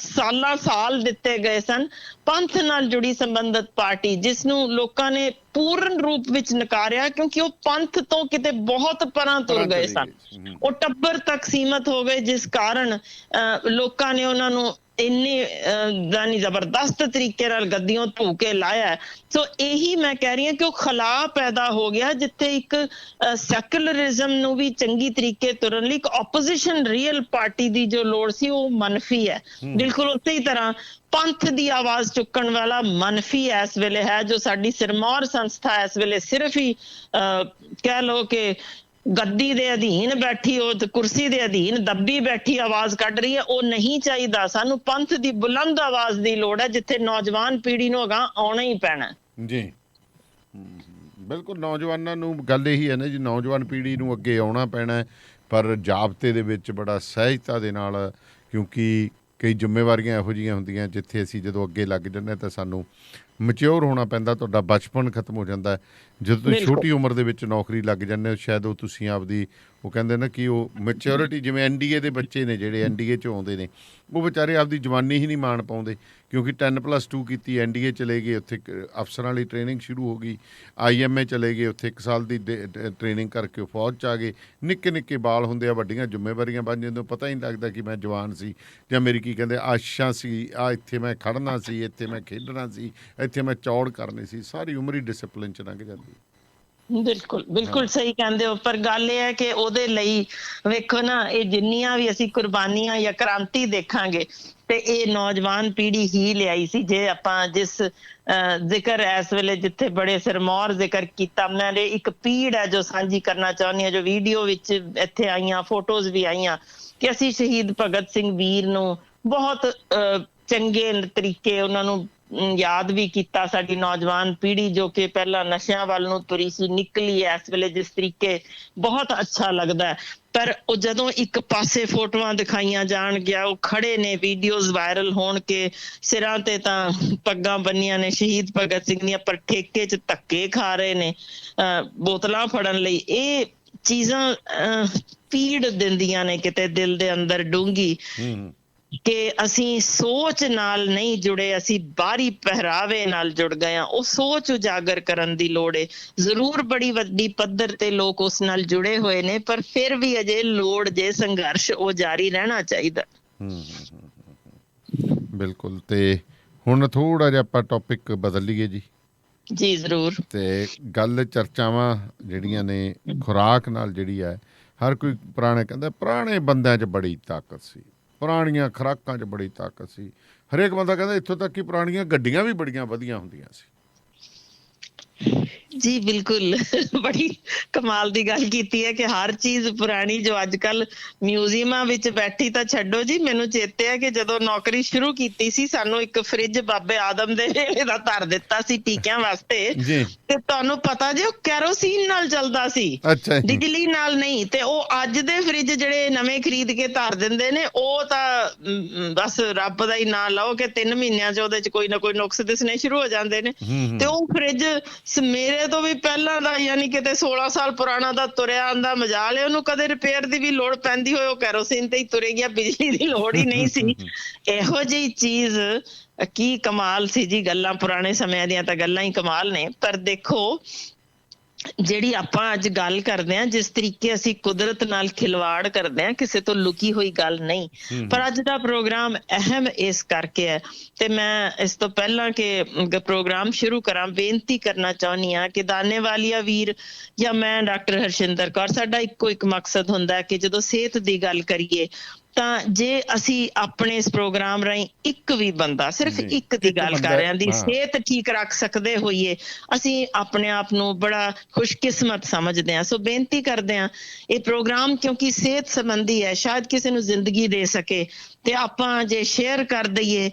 ਸਾਲ ਦਿੱਤੇ ਗਏ ਸਨ ਪੰਥ ਨਾਲ ਜੁੜੀ ਸੰਬੰਧਿਤ ਪਾਰਟੀ, ਜਿਸ ਨੂੰ ਲੋਕਾਂ ਨੇ ਪੂਰਨ ਰੂਪ ਵਿੱਚ ਨਕਾਰਿਆ ਕਿਉਂਕਿ ਉਹ ਪੰਥ ਤੋਂ ਕਿਤੇ ਬਹੁਤ ਪਰਾਂ ਤੁਰ ਗਏ ਸਨ। ਉਹ ਟੱਬਰ ਤੱਕ ਸੀਮਤ ਹੋ ਗਏ, ਜਿਸ ਕਾਰਨ ਲੋਕਾਂ ਨੇ ਉਹਨਾਂ ਨੂੰ ਇੰਨੀ ਜ਼ਬਰਦਸਤ ਤਰੀਕੇ ਨਾਲ ਗੱਦੀਆਂ ਧੂ ਕੇ ਲਾਇਆ। ਸੋ ਇਹੀ ਮੈਂ ਕਹਿ ਰਹੀ ਹਾਂ ਕਿ ਉਹ ਖਲਾ ਪੈਦਾ ਹੋ ਗਿਆ, ਜਿੱਥੇ ਇੱਕ ਸੈਕੂਲਰਿਜ਼ਮ ਨੂੰ ਵੀ ਚੰਗੀ ਤਰੀਕੇ ਤੁਰਨ ਲਈ ਇੱਕ ਆਪੋਜੀਸ਼ਨ ਰੀਅਲ ਪਾਰਟੀ ਦੀ ਜੋ ਲੋੜ ਸੀ ਉਹ ਮਨਫੀ ਹੈ। ਬਿਲਕੁਲ ਉਸੇ ਹੀ ਤਰ੍ਹਾਂ ਪੰਥ ਦੀ ਆਵਾਜ਼ ਚੁੱਕਣ ਵਾਲਾ ਮਨਫੀ ਇਸ ਵੇਲੇ ਹੈ, ਜੋ ਸਾਡੀ ਸਿਰਮੌਰ ਸੰਸਥਾ ਇਸ ਵੇਲੇ ਸਿਰਫ ਹੀ ਕਹਿ ਲਓ ਕਿ ਗੱਦੀ ਦੇ ਅਧੀਨ ਬੈਠੀ, ਉਹ ਕੁਰਸੀ ਦੇ ਅਧੀਨ ਦੱਬੀ ਬੈਠੀ ਆਵਾਜ਼ ਕੱਢ ਰਹੀ ਹੈ। ਉਹ ਨਹੀਂ ਚਾਹੀਦਾ। ਸਾਨੂੰ ਪੰਥ ਦੀ ਬੁਲੰਦ ਆਵਾਜ਼ ਦੀ ਲੋੜ ਹੈ, ਜਿੱਥੇ ਨੌਜਵਾਨ ਪੀੜ੍ਹੀ ਨੂੰ ਅਗਾਂਹ ਆਉਣਾ ਹੀ ਪੈਣਾ ਜੀ। ਬਿਲਕੁਲ, ਨੌਜਵਾਨਾਂ ਨੂੰ ਗੱਲ ਇਹੀ ਹੈ ਨਾ ਜੀ, ਨੌਜਵਾਨ ਪੀੜ੍ਹੀ ਨੂੰ ਅੱਗੇ ਆਉਣਾ ਪੈਣਾ, ਪਰ ਜਾਬਤੇ ਦੇ ਵਿੱਚ ਬੜਾ ਸਹਿਜਤਾ ਦੇ ਨਾਲ, ਕਿਉਂਕਿ ਕਈ ਜ਼ਿੰਮੇਵਾਰੀਆਂ ਇਹੋ ਜਿਹੀਆਂ ਹੁੰਦੀਆਂ ਜਿੱਥੇ ਅਸੀਂ ਜਦੋਂ ਅੱਗੇ ਲੱਗ ਜਾਂਦੇ ਤਾਂ ਸਾਨੂੰ ਮੈਚਿਓਰ ਹੋਣਾ ਪੈਂਦਾ, ਤੁਹਾਡਾ ਬਚਪਨ ਖਤਮ ਹੋ ਜਾਂਦਾ। ਜਦੋਂ ਤੁਸੀਂ ਛੋਟੀ ਉਮਰ ਦੇ ਵਿੱਚ ਨੌਕਰੀ ਲੱਗ ਜਾਂਦੇ ਹੋ, ਸ਼ਾਇਦ ਉਹ ਤੁਸੀਂ ਆਪਦੀ ਉਹ ਕਹਿੰਦੇ ਨਾ ਕਿ ਉਹ ਮੈਚਿਓਰਿਟੀ, ਜਿਵੇਂ NDA ਦੇ ਬੱਚੇ ਨੇ ਜਿਹੜੇ NDA 'ਚ ਆਉਂਦੇ ਨੇ, ਉਹ ਵਿਚਾਰੇ ਆਪਦੀ ਜਵਾਨੀ ਹੀ ਨਹੀਂ ਮਾਣ ਪਾਉਂਦੇ, ਕਿਉਂਕਿ 10+2 ਕੀਤੀ, NDA ਚਲੇ ਗਏ, ਉੱਥੇ ਅਫਸਰਾਂ ਵਾਲੀ ਟ੍ਰੇਨਿੰਗ ਸ਼ੁਰੂ ਹੋ ਗਈ, IMA ਚਲੇ ਗਏ, ਉੱਥੇ 1 ਸਾਲ ਦੀ ਟ੍ਰੇਨਿੰਗ ਕਰਕੇ ਉਹ ਫੌਜ 'ਚ ਆ ਗਏ। ਨਿੱਕੇ ਨਿੱਕੇ ਬਾਲ ਹੁੰਦੇ ਆ, ਵੱਡੀਆਂ ਜ਼ਿੰਮੇਵਾਰੀਆਂ ਬਣ ਜਾਂਦੀਆਂ, ਪਤਾ ਹੀ ਨਹੀਂ ਲੱਗਦਾ ਕਿ ਮੈਂ ਜਵਾਨ ਸੀ ਜਾਂ ਮੇਰੀ ਕੀ ਕਹਿੰਦੇ ਆਸ਼ਾ ਸੀ, ਇੱਥੇ ਮੈਂ ਖੜਨਾ ਸੀ, ਇੱਥੇ ਮੈਂ ਖੇਡਣਾ ਸੀ, ਇੱਥੇ ਮੈਂ ਚੌੜ ਕਰਨੀ ਸੀ। ਸਾਰੀ ਉਮਰ ਹੀ ਡਿਸਪਲਿਨ 'ਚ ਲੰਘ ਜਾਂਦੀ। ਬਿਲਕੁਲ ਬਿਲਕੁਲ ਸਹੀ ਕਹਿੰਦੇ ਹੋ, ਪਰ ਗੱਲ ਇਹ ਹੈ ਕਿ ਉਹਦੇ ਲਈ ਵੇਖੋ ਨਾ, ਇਹ ਜਿੰਨੀਆਂ ਵੀ ਅਸੀਂ ਕੁਰਬਾਨੀਆਂ ਜਾਂ ਕ੍ਰਾਂਤੀ ਦੇਖਾਂਗੇ ਤੇ ਇਹ ਨੌਜਵਾਨ ਪੀੜ੍ਹੀ ਹੀ ਲਿਆਈ ਸੀ। ਜੇ ਆਪਾਂ ਜਿਸ ਜ਼ਿਕਰ ਇਸ ਵੇਲੇ ਜਿੱਥੇ ਬੜੇ ਸਿਰਮੌਰ ਜ਼ਿਕਰ ਕੀਤਾ, ਮੈਂ ਇੱਕ ਪੀੜ ਹੈ ਜੋ ਸਾਂਝੀ ਕਰਨਾ ਚਾਹੁੰਦੀ ਹਾਂ, ਜੋ ਵੀਡੀਓ ਵਿੱਚ ਇੱਥੇ ਆਈਆਂ, ਫੋਟੋਜ਼ ਵੀ ਆਈਆਂ, ਕਿ ਅਸੀਂ ਸ਼ਹੀਦ ਭਗਤ ਸਿੰਘ ਵੀਰ ਨੂੰ ਬਹੁਤ ਚੰਗੇ ਤਰੀਕੇ ਉਹਨਾਂ ਨੂੰ ਯਾਦ ਵੀ ਕੀਤਾ। ਸਾਡੀ ਨੌਜਵਾਨ ਪੀੜ੍ਹੀ ਜੋ ਕਿ ਪਹਿਲਾਂ ਨਸ਼ਿਆਂ ਵੱਲ ਨੂੰ ਤੁਰੀ ਸੀ, ਨਿਕਲੀ ਇਸ ਵੇਲੇ ਜਿਸ ਤਰੀਕੇ, ਬਹੁਤ ਅੱਛਾ ਲੱਗਦਾ। ਪਰ ਉਹ ਜਦੋਂ ਇੱਕ ਪਾਸੇ ਫੋਟੋਆਂ ਦਿਖਾਈਆਂ ਜਾਣਗੀਆਂ, ਉਹ ਖੜੇ ਨੇ, ਵੀਡੀਓਜ਼ ਵਾਇਰਲ ਹੋਣ ਕੇ ਸਿਰਾਂ ਤੇ ਤਾਂ ਪੱਗਾਂ ਬੰਨੀਆਂ ਨੇ ਸ਼ਹੀਦ ਭਗਤ ਸਿੰਘ ਦੀਆਂ, ਪਰ ਠੇਕੇ 'ਚ ਧੱਕੇ ਖਾ ਰਹੇ ਨੇ ਬੋਤਲਾਂ ਫੜਨ ਲਈ। ਇਹ ਚੀਜ਼ਾਂ ਪੀੜ ਦਿੰਦੀਆਂ ਨੇ ਕਿਤੇ ਦਿਲ ਦੇ ਅੰਦਰ ਡੂੰਘੀ, ਕਿ ਅਸੀਂ ਸੋਚ ਨਾਲ ਨਹੀਂ ਜੁੜੇ, ਅਸੀਂ ਬਾਹਰੀ ਪਹਿਰਾਵੇ ਨਾਲ ਜੁੜ ਗਏ ਹਾਂ। ਉਹ ਸੋਚ ਉਜਾਗਰ ਕਰਨ ਦੀ ਲੋੜ ਹੈ। ਜ਼ਰੂਰ ਬੜੀ ਵੱਡੀ ਪੱਧਰ ਤੇ ਲੋਕ ਉਸ ਨਾਲ ਜੁੜੇ ਹੋਏ ਨੇ, ਪਰ ਫਿਰ ਵੀ ਅਜੇ ਲੋੜ ਜੇ ਸੰਘਰਸ਼ ਉਹ ਜਾਰੀ ਰਹਿਣਾ ਚਾਹੀਦਾ। ਬਿਲਕੁਲ। ਤੇ ਹੁਣ ਥੋੜਾ ਜਿਹਾ ਆਪਾਂ ਟੌਪਿਕ ਬਦਲ ਲਈਏ ਜੀ। ਜੀ ਜ਼ਰੂਰ। ਤੇ ਗੱਲ ਚਰਚਾਵਾਂ ਜਿਹੜੀਆਂ ਨੇ ਖੁਰਾਕ ਨਾਲ ਜਿਹੜੀ ਹੈ, ਹਰ ਕੋਈ ਪੁਰਾਣੇ ਕਹਿੰਦਾ ਪੁਰਾਣੇ ਬੰਦਿਆਂ 'ਚ ਬੜੀ ਤਾਕਤ ਸੀ, ਪੁਰਾਣੀਆਂ ਖੁਰਾਕਾਂ 'ਚ ਬੜੀ ਤਾਕਤ ਸੀ। ਹਰੇਕ ਬੰਦਾ ਕਹਿੰਦਾ ਇੱਥੋਂ ਤੱਕ ਕਿ ਪੁਰਾਣੀਆਂ ਗੱਡੀਆਂ ਵੀ ਬੜੀਆਂ ਵਧੀਆ ਹੁੰਦੀਆਂ ਸੀ। ਜੀ ਬਿਲਕੁਲ, ਬੜੀ ਕਮਾਲ ਦੀ ਗੱਲ ਕੀਤੀ ਹੈ ਕਿ ਹਰ ਚੀਜ਼ ਪੁਰਾਣੀ ਜੋ ਅੱਜ ਕੱਲ ਮਿਊਜ਼ੀਅਮਾਂ ਵਿੱਚ ਬੈਠੀ, ਤਾਂ ਛੱਡੋ ਜੀ। ਮੈਨੂੰ ਚੇਤੇ ਹੈ ਕਿ ਜਦੋਂ ਨੌਕਰੀ ਸ਼ੁਰੂ ਕੀਤੀ ਸੀ, ਸਾਨੂੰ ਇੱਕ ਫ੍ਰਿਜ ਬਾਬੇ ਆਦਮ ਦੇ ਵੇਲੇ ਦਾ ਧਰ ਦਿੱਤਾ ਸੀ ਟੀਕਿਆਂ ਵਾਸਤੇ, ਤੇ ਤੁਹਾਨੂੰ ਪਤਾ ਜੀ ਉਹ ਕੈਰੋਸੀਨ ਨਾਲ ਚੱਲਦਾ ਸੀ, ਬਿਜਲੀ ਨਾਲ ਨਹੀਂ। ਤੇ ਉਹ ਅੱਜ ਦੇ ਫ੍ਰਿਜ ਜਿਹੜੇ ਨਵੇਂ ਖਰੀਦ ਕੇ ਧਰ ਦਿੰਦੇ ਨੇ, ਉਹ ਤਾਂ ਬਸ ਰੱਬ ਦਾ ਹੀ ਨਾਂ ਲਓ ਕਿ 3 ਮਹੀਨਿਆਂ 'ਚ ਉਹਦੇ 'ਚ ਕੋਈ ਨਾ ਕੋਈ ਨੁਕਸ ਦਿਸਣੇ ਸ਼ੁਰੂ ਹੋ ਜਾਂਦੇ ਨੇ। ਤੇ ਉਹ ਫ੍ਰਿਜ ਮੇਰੇ ਤੋਂ ਵੀ ਪਹਿਲਾਂ ਦਾ, ਯਾਨੀ ਕਿਤੇ 16 ਸਾਲ ਪੁਰਾਣਾ ਦਾ ਤੁਰਿਆ ਆਂਦਾ ਮਜਾਲ ਹੈ, ਉਹਨੂੰ ਕਦੇ ਰਿਪੇਅਰ ਦੀ ਵੀ ਲੋੜ ਪੈਂਦੀ ਹੋਏ ਉਹ ਕੈਰੋਸੀਨ ਤੇ ਹੀ ਤੁਰੇ ਗਿਆ, ਬਿਜਲੀ ਦੀ ਲੋੜ ਹੀ ਨਹੀਂ ਸੀ। ਇਹੋ ਜਿਹੀ ਚੀਜ਼ ਕੀ ਕਮਾਲ ਸੀ ਜੀ। ਗੱਲਾਂ ਪੁਰਾਣੇ ਸਮਿਆਂ ਦੀਆਂ ਤਾਂ ਗੱਲਾਂ ਹੀ ਕਮਾਲ ਨੇ। ਪਰ ਦੇਖੋ ਜਿਹੜੀ ਆਪਾਂ ਅੱਜ ਗੱਲ ਕਰਦੇ ਹਾਂ, ਜਿਸ ਤਰੀਕੇ ਅਸੀਂ ਕੁਦਰਤ ਨਾਲ ਖਿਲਵਾੜ ਕਰਦੇ ਹਾਂ, ਕਿਸੇ ਤੋਂ ਲੁਕੀ ਹੋਈ ਗੱਲ ਨਹੀਂ। ਪਰ ਅੱਜ ਦਾ ਪ੍ਰੋਗਰਾਮ ਅਹਿਮ ਇਸ ਕਰਕੇ ਹੈ, ਤੇ ਮੈਂ ਇਸ ਤੋਂ ਪਹਿਲਾਂ ਕਿ ਪ੍ਰੋਗਰਾਮ ਸ਼ੁਰੂ ਕਰਾਂ ਬੇਨਤੀ ਕਰਨਾ ਚਾਹੁੰਦੀ ਹਾਂ ਕਿ ਦਾਨੇਵਾਲੀਆ ਵੀਰ ਜਾਂ ਮੈਂ ਡਾਕਟਰ ਹਰਸ਼ਿੰਦਰ ਕੌਰ, ਸਾਡਾ ਇੱਕੋ ਇੱਕ ਮਕਸਦ ਹੁੰਦਾ ਕਿ ਜਦੋਂ ਸਿਹਤ ਦੀ ਗੱਲ ਕਰੀਏ ਤਾਂ ਜੇ ਅਸੀਂ ਆਪਣੇ ਇਸ ਪ੍ਰੋਗਰਾਮ ਰਾਹੀਂ ਇੱਕ ਵੀ ਬੰਦਾ, ਸਿਰਫ ਜੀ, ਇੱਕ ਦੀ ਇੱਕ ਗੱਲ ਬੰਦਾ, ਕਰ ਰਿਹਾ, ਦੀ ਹਾਂ। ਸਿਹਤ ਠੀਕ ਰੱਖ ਸਕਦੇ ਹੋਈਏ, ਅਸੀਂ ਆਪਣੇ ਆਪ ਨੂੰ ਬੜਾ ਖੁਸ਼ਕਿਸਮਤ ਸਮਝਦੇ ਹਾਂ। ਸੋ ਬੇਨਤੀ ਕਰਦੇ ਹਾਂ, ਇਹ ਪ੍ਰੋਗਰਾਮ ਕਿਉਂਕਿ ਸਿਹਤ ਸੰਬੰਧੀ ਹੈ, ਸ਼ਾਇਦ ਕਿਸੇ ਨੂੰ ਜ਼ਿੰਦਗੀ ਦੇ ਸਕੇ, ਤੇ ਆਪਾਂ ਜੇ ਸ਼ੇਅਰ ਕਰ ਦਈਏ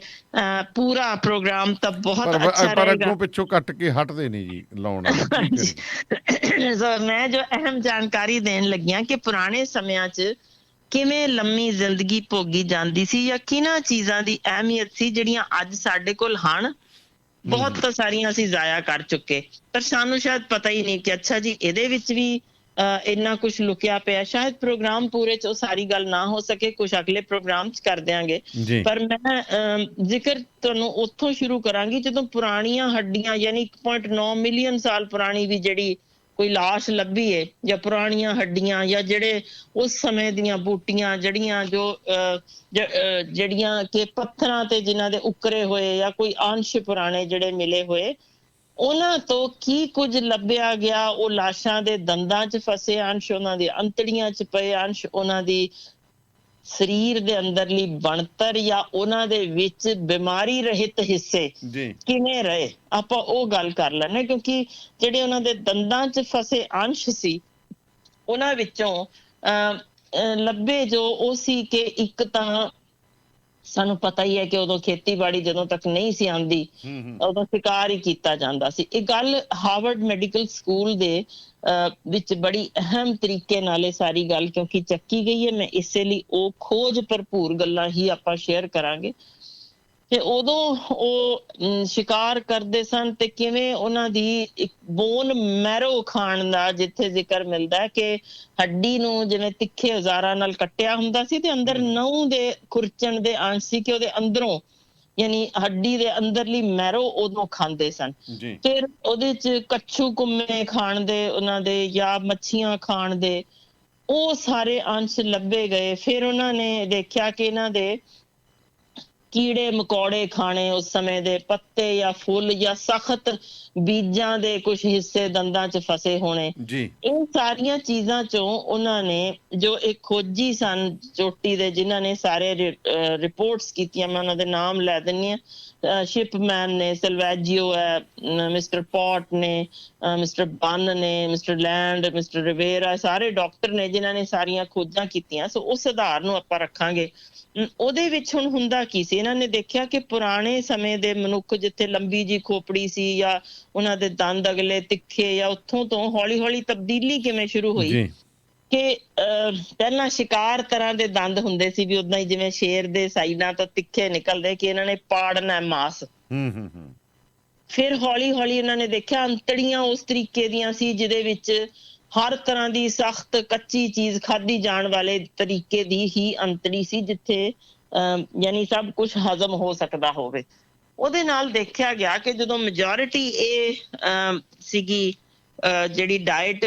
ਪੂਰਾ ਪ੍ਰੋਗਰਾਮ ਤਾਂ ਬਹੁਤ ਅੱਛਾ ਪਰ ਰਹੇਗਾ। ਅੱਗੋਂ ਪਿੱਛੋਂ ਕੱਟ ਕੇ ਹਟਦੇ ਨਹੀਂ ਜੀ ਲਾਉਣ ਵਾਲੇ, ਕੀ ਕਰੀਏ? ਸੋ ਮੈਂ ਜੋ ਅਹਿਮ ਜਾਣਕਾਰੀ ਦੇਣ ਲੱਗੀਆਂ ਕਿ ਪੁਰਾਣੇ ਸਮਿਆਂ 'ਚ ਕਿਵੇਂ ਲੰਮੀ ਜ਼ਿੰਦਗੀ ਭੋਗੀ ਜਾਂਦੀ ਸੀ, ਜਾਂ ਕਿਹਨਾਂ ਚੀਜ਼ਾਂ ਦੀ ਅਹਿਮੀਅਤ ਸੀ ਜਿਹੜੀਆਂ ਅੱਜ ਸਾਡੇ ਕੋਲ ਹਨ। ਬਹੁਤ ਤਾਂ ਸਾਰੀਆਂ ਅਸੀਂ ਜ਼ਾਇਆ ਕਰ ਚੁੱਕੇ, ਪਰ ਸਾਨੂੰ ਸ਼ਾਇਦ ਪਤਾ ਹੀ ਨਹੀਂ ਕਿ ਅੱਛਾ ਜੀ ਇਹਦੇ ਵਿੱਚ ਵੀ ਇੰਨਾ ਕੁਝ ਲੁਕਿਆ ਪਿਆ। ਸ਼ਾਇਦ ਪ੍ਰੋਗਰਾਮ ਪੂਰੇ 'ਚ ਉਹ ਸਾਰੀ ਗੱਲ ਨਾ ਹੋ ਸਕੇ, ਕੁਝ ਅਗਲੇ ਪ੍ਰੋਗਰਾਮ 'ਚ ਕਰ ਦਿਆਂਗੇ। ਜੀ ਪਰ ਮੈਂ ਜ਼ਿਕਰ ਤੁਹਾਨੂੰ ਉੱਥੋਂ ਸ਼ੁਰੂ ਕਰਾਂਗੀ ਜਦੋਂ ਪੁਰਾਣੀਆਂ ਹੱਡੀਆਂ, ਯਾਨੀ 1.9 ਮਿਲੀਅਨ ਸਾਲ ਪੁਰਾਣੀ ਵੀ ਜਿਹੜੀ ਕੋਈ ਲਾਸ਼ ਲੱਭੀ ਏ, ਜਾਂ ਪੁਰਾਣੀਆਂ ਹੱਡੀਆਂ, ਜਾਂ ਜਿਹੜੇ ਉਸ ਸਮੇਂ ਦੀਆਂ ਬੂਟੀਆਂ ਜਿਹੜੀਆਂ ਜਿਹੜੀਆਂ ਕਿ ਪੱਥਰਾਂ ਤੇ ਜਿਨ੍ਹਾਂ ਦੇ ਉਕਰੇ ਹੋਏ, ਜਾਂ ਕੋਈ ਅੰਸ਼ ਪੁਰਾਣੇ ਜਿਹੜੇ ਮਿਲੇ ਹੋਏ, ਉਹਨਾਂ ਤੋਂ ਕੀ ਕੁਝ ਲੱਭਿਆ ਗਿਆ। ਉਹ ਲਾਸ਼ਾਂ ਦੇ ਦੰਦਾਂ 'ਚ ਫਸੇ ਅੰਸ਼, ਉਹਨਾਂ ਦੀ ਅੰਤੜੀਆਂ 'ਚ ਪਏ ਅੰਸ਼, ਉਹਨਾਂ ਦੀ ਸਰੀਰ ਦੇ ਅੰਦਰਲੀ ਬਣਤਰ, ਜਾਂ ਉਹਨਾਂ ਦੇ ਵਿੱਚ ਬਿਮਾਰੀ ਰਹਿਤ ਹਿੱਸੇ ਜੀ ਕਿਵੇਂ ਰਹੇ, ਆਪਾਂ ਉਹ ਗੱਲ ਕਰ ਲੈਣੇ। ਕਿਉਂਕਿ ਜਿਹੜੇ ਉਹਨਾਂ ਦੇ ਦੰਦਾਂ 'ਚ ਫਸੇ ਅੰਸ਼ ਸੀ, ਉਹਨਾਂ ਵਿੱਚੋਂ ਲੱਭੇ ਜੋ ਉਹ ਸੀ ਕਿ ਇੱਕ ਤਾਂ ਸਾਨੂੰ ਪਤਾ ਹੀ ਹੈ ਕਿ ਉਦੋਂ ਖੇਤੀਬਾੜੀ ਜਦੋਂ ਤੱਕ ਨਹੀਂ ਸੀ ਆਉਂਦੀ, ਉਦੋਂ ਸ਼ਿਕਾਰ ਹੀ ਕੀਤਾ ਜਾਂਦਾ ਸੀ। ਇਹ ਗੱਲ ਹਾਰਵਰਡ ਮੈਡੀਕਲ ਸਕੂਲ ਦੇ ਵਿੱਚ ਬੜੀ ਅਹਿਮ ਤਰੀਕੇ ਨਾਲ ਇਹ ਸਾਰੀ ਗੱਲ ਕਿਉਂਕਿ ਚੱਕੀ ਗਈ ਹੈ, ਮੈਂ ਇਸੇ ਲਈ ਉਹ ਖੋਜ ਭਰਪੂਰ ਗੱਲਾਂ ਹੀ ਆਪਾਂ ਸ਼ੇਅਰ ਕਰਾਂਗੇ ਕਿ ਉਦੋਂ ਉਹ ਸ਼ਿਕਾਰ ਕਰਦੇ ਸਨ ਤੇ ਕਿਵੇਂ ਉਹਨਾਂ ਦੀ ਇੱਕ ਬੋਨ ਮੈਰੋ ਖਾਣ ਦਾ ਜਿੱਥੇ ਜ਼ਿਕਰ ਮਿਲਦਾ ਹੈ ਕਿ ਹੱਡੀ ਨੂੰ ਜਿਵੇਂ ਤਿੱਖੇ ਔਜ਼ਾਰਾਂ ਨਾਲ ਕੱਟਿਆ ਹੁੰਦਾ ਸੀ ਤੇ ਅੰਦਰ ਨਹੁੰ ਦੇ ਖੁਰਚਣ ਦੇ ਅੰਸ਼ ਸੀ ਕਿ ਉਹਦੇ ਅੰਦਰੋਂ, ਯਾਨੀ ਹੱਡੀ ਦੇ ਅੰਦਰਲੀ ਮੈਰੋ ਉਦੋਂ ਖਾਂਦੇ ਸਨ। ਫਿਰ ਉਹਦੇ 'ਚ ਕੱਛੂ ਕੁੰਮੇ ਖਾਣ ਦੇ ਉਹਨਾਂ ਦੇ, ਜਾਂ ਮੱਛੀਆਂ ਖਾਣ ਦੇ, ਉਹ ਸਾਰੇ ਅੰਸ਼ ਲੱਭੇ ਗਏ। ਫਿਰ ਉਹਨਾਂ ਨੇ ਦੇਖਿਆ ਕਿ ਇਹਨਾਂ ਦੇ ਕੀੜੇ ਮਕੌੜੇ ਖਾਣੇ, ਉਸ ਸਮੇਂ ਦੇ ਪੱਤੇ ਜਾਂ ਫੁੱਲ ਜਾਂ ਸਖਤ ਬੀਜਾਂ ਦੇ ਕੁਝ ਹਿੱਸੇ ਦੰਦਾਂ 'ਚ ਫਸੇ ਹੋਣੇ, ਇਹ ਸਾਰੀਆਂ ਚੀਜ਼ਾਂ 'ਚੋਂ ਉਹਨਾਂ ਨੇ, ਜੋ ਇੱਕ ਖੋਜੀ ਸਨ ਚੋਟੀ ਦੇ, ਜਿਨ੍ਹਾਂ ਨੇ ਸਾਰੇ ਰਿਪੋਰਟਸ ਕੀਤੀਆਂ, ਮੈਂ ਉਹਨਾਂ ਦੇ ਨਾਮ ਲੈ ਦਿੰਦੀ ਹਾਂ, ਸ਼ਿਪਮੈਨ ਨੇ, ਸਲਵੈਜੀਓ ਹੈ, ਮਿਸਟਰ ਪੌਟ ਨੇ, ਮਿਸਟਰ ਬੰਨ ਨੇ, ਮਿਸਟਰ ਲੈਂਡ, ਮਿਸਟਰ ਰਿਵੇਰਾ, ਸਾਰੇ ਡਾਕਟਰ ਨੇ ਜਿਨ੍ਹਾਂ ਨੇ ਸਾਰੀਆਂ ਖੋਜਾਂ ਕੀਤੀਆਂ। ਸੋ ਉਸ ਆਧਾਰ ਨੂੰ ਆਪਾਂ ਰੱਖਾਂਗੇ। ਉਹਦੇ ਵਿੱਚ ਹੁਣ ਹੁੰਦਾ ਕੀ ਸੀ, ਇਹਨਾਂ ਨੇ ਦੇਖਿਆ ਕਿ ਪੁਰਾਣੇ ਸਮੇਂ ਦੇ ਮਨੁੱਖ ਜਿੱਥੇ ਲੰਬੀ ਜੀ ਖੋਪੜੀ ਸੀ, ਜਾਂ ਉਹਨਾਂ ਦੇ ਦੰਦ ਅਗਲੇ ਤਿੱਖੇ, ਜਾਂ ਉੱਥੋਂ ਤੋਂ ਹੌਲੀ ਹੌਲੀ ਤਬਦੀਲੀ ਕਿਵੇਂ ਸ਼ੁਰੂ ਹੋਈ ਕਿ ਪਹਿਲਾਂ ਸ਼ਿਕਾਰ ਤਰ੍ਹਾਂ ਦੇ ਦੰਦ ਹੁੰਦੇ ਸੀ, ਵੀ ਉਦਾਂ ਹੀ ਜਿਵੇਂ ਸ਼ੇਰ ਦੇ ਸਾਈਡਾਂ ਤੋਂ ਤਿੱਖੇ ਨਿਕਲਦੇ ਕਿ ਇਹਨਾਂ ਨੇ ਪਾੜਨਾ ਮਾਸ। ਫਿਰ ਹੌਲੀ ਹੌਲੀ ਇਹਨਾਂ ਨੇ ਦੇਖਿਆ ਅੰਤੜੀਆਂ ਉਸ ਤਰੀਕੇ ਦੀਆਂ ਸੀ ਜਿਹਦੇ ਵਿੱਚ ਹਰ ਤਰ੍ਹਾਂ ਦੀ ਸਖਤ ਕੱਚੀ ਚੀਜ਼ ਖਾਧੀ ਜਾਣ ਵਾਲੇ ਤਰੀਕੇ ਦੀ ਹੀ ਅੰਤੜੀ ਸੀ, ਜਿੱਥੇ ਯਾਨੀ ਸਭ ਕੁਝ ਹਜ਼ਮ ਹੋ ਸਕਦਾ ਹੋਵੇ। ਉਹਦੇ ਨਾਲ ਦੇਖਿਆ ਗਿਆ ਕਿ ਜਦੋਂ ਮੈਜੋਰਿਟੀ ਇਹ ਸੀਗੀ ਜਿਹੜੀ ਡਾਇਟ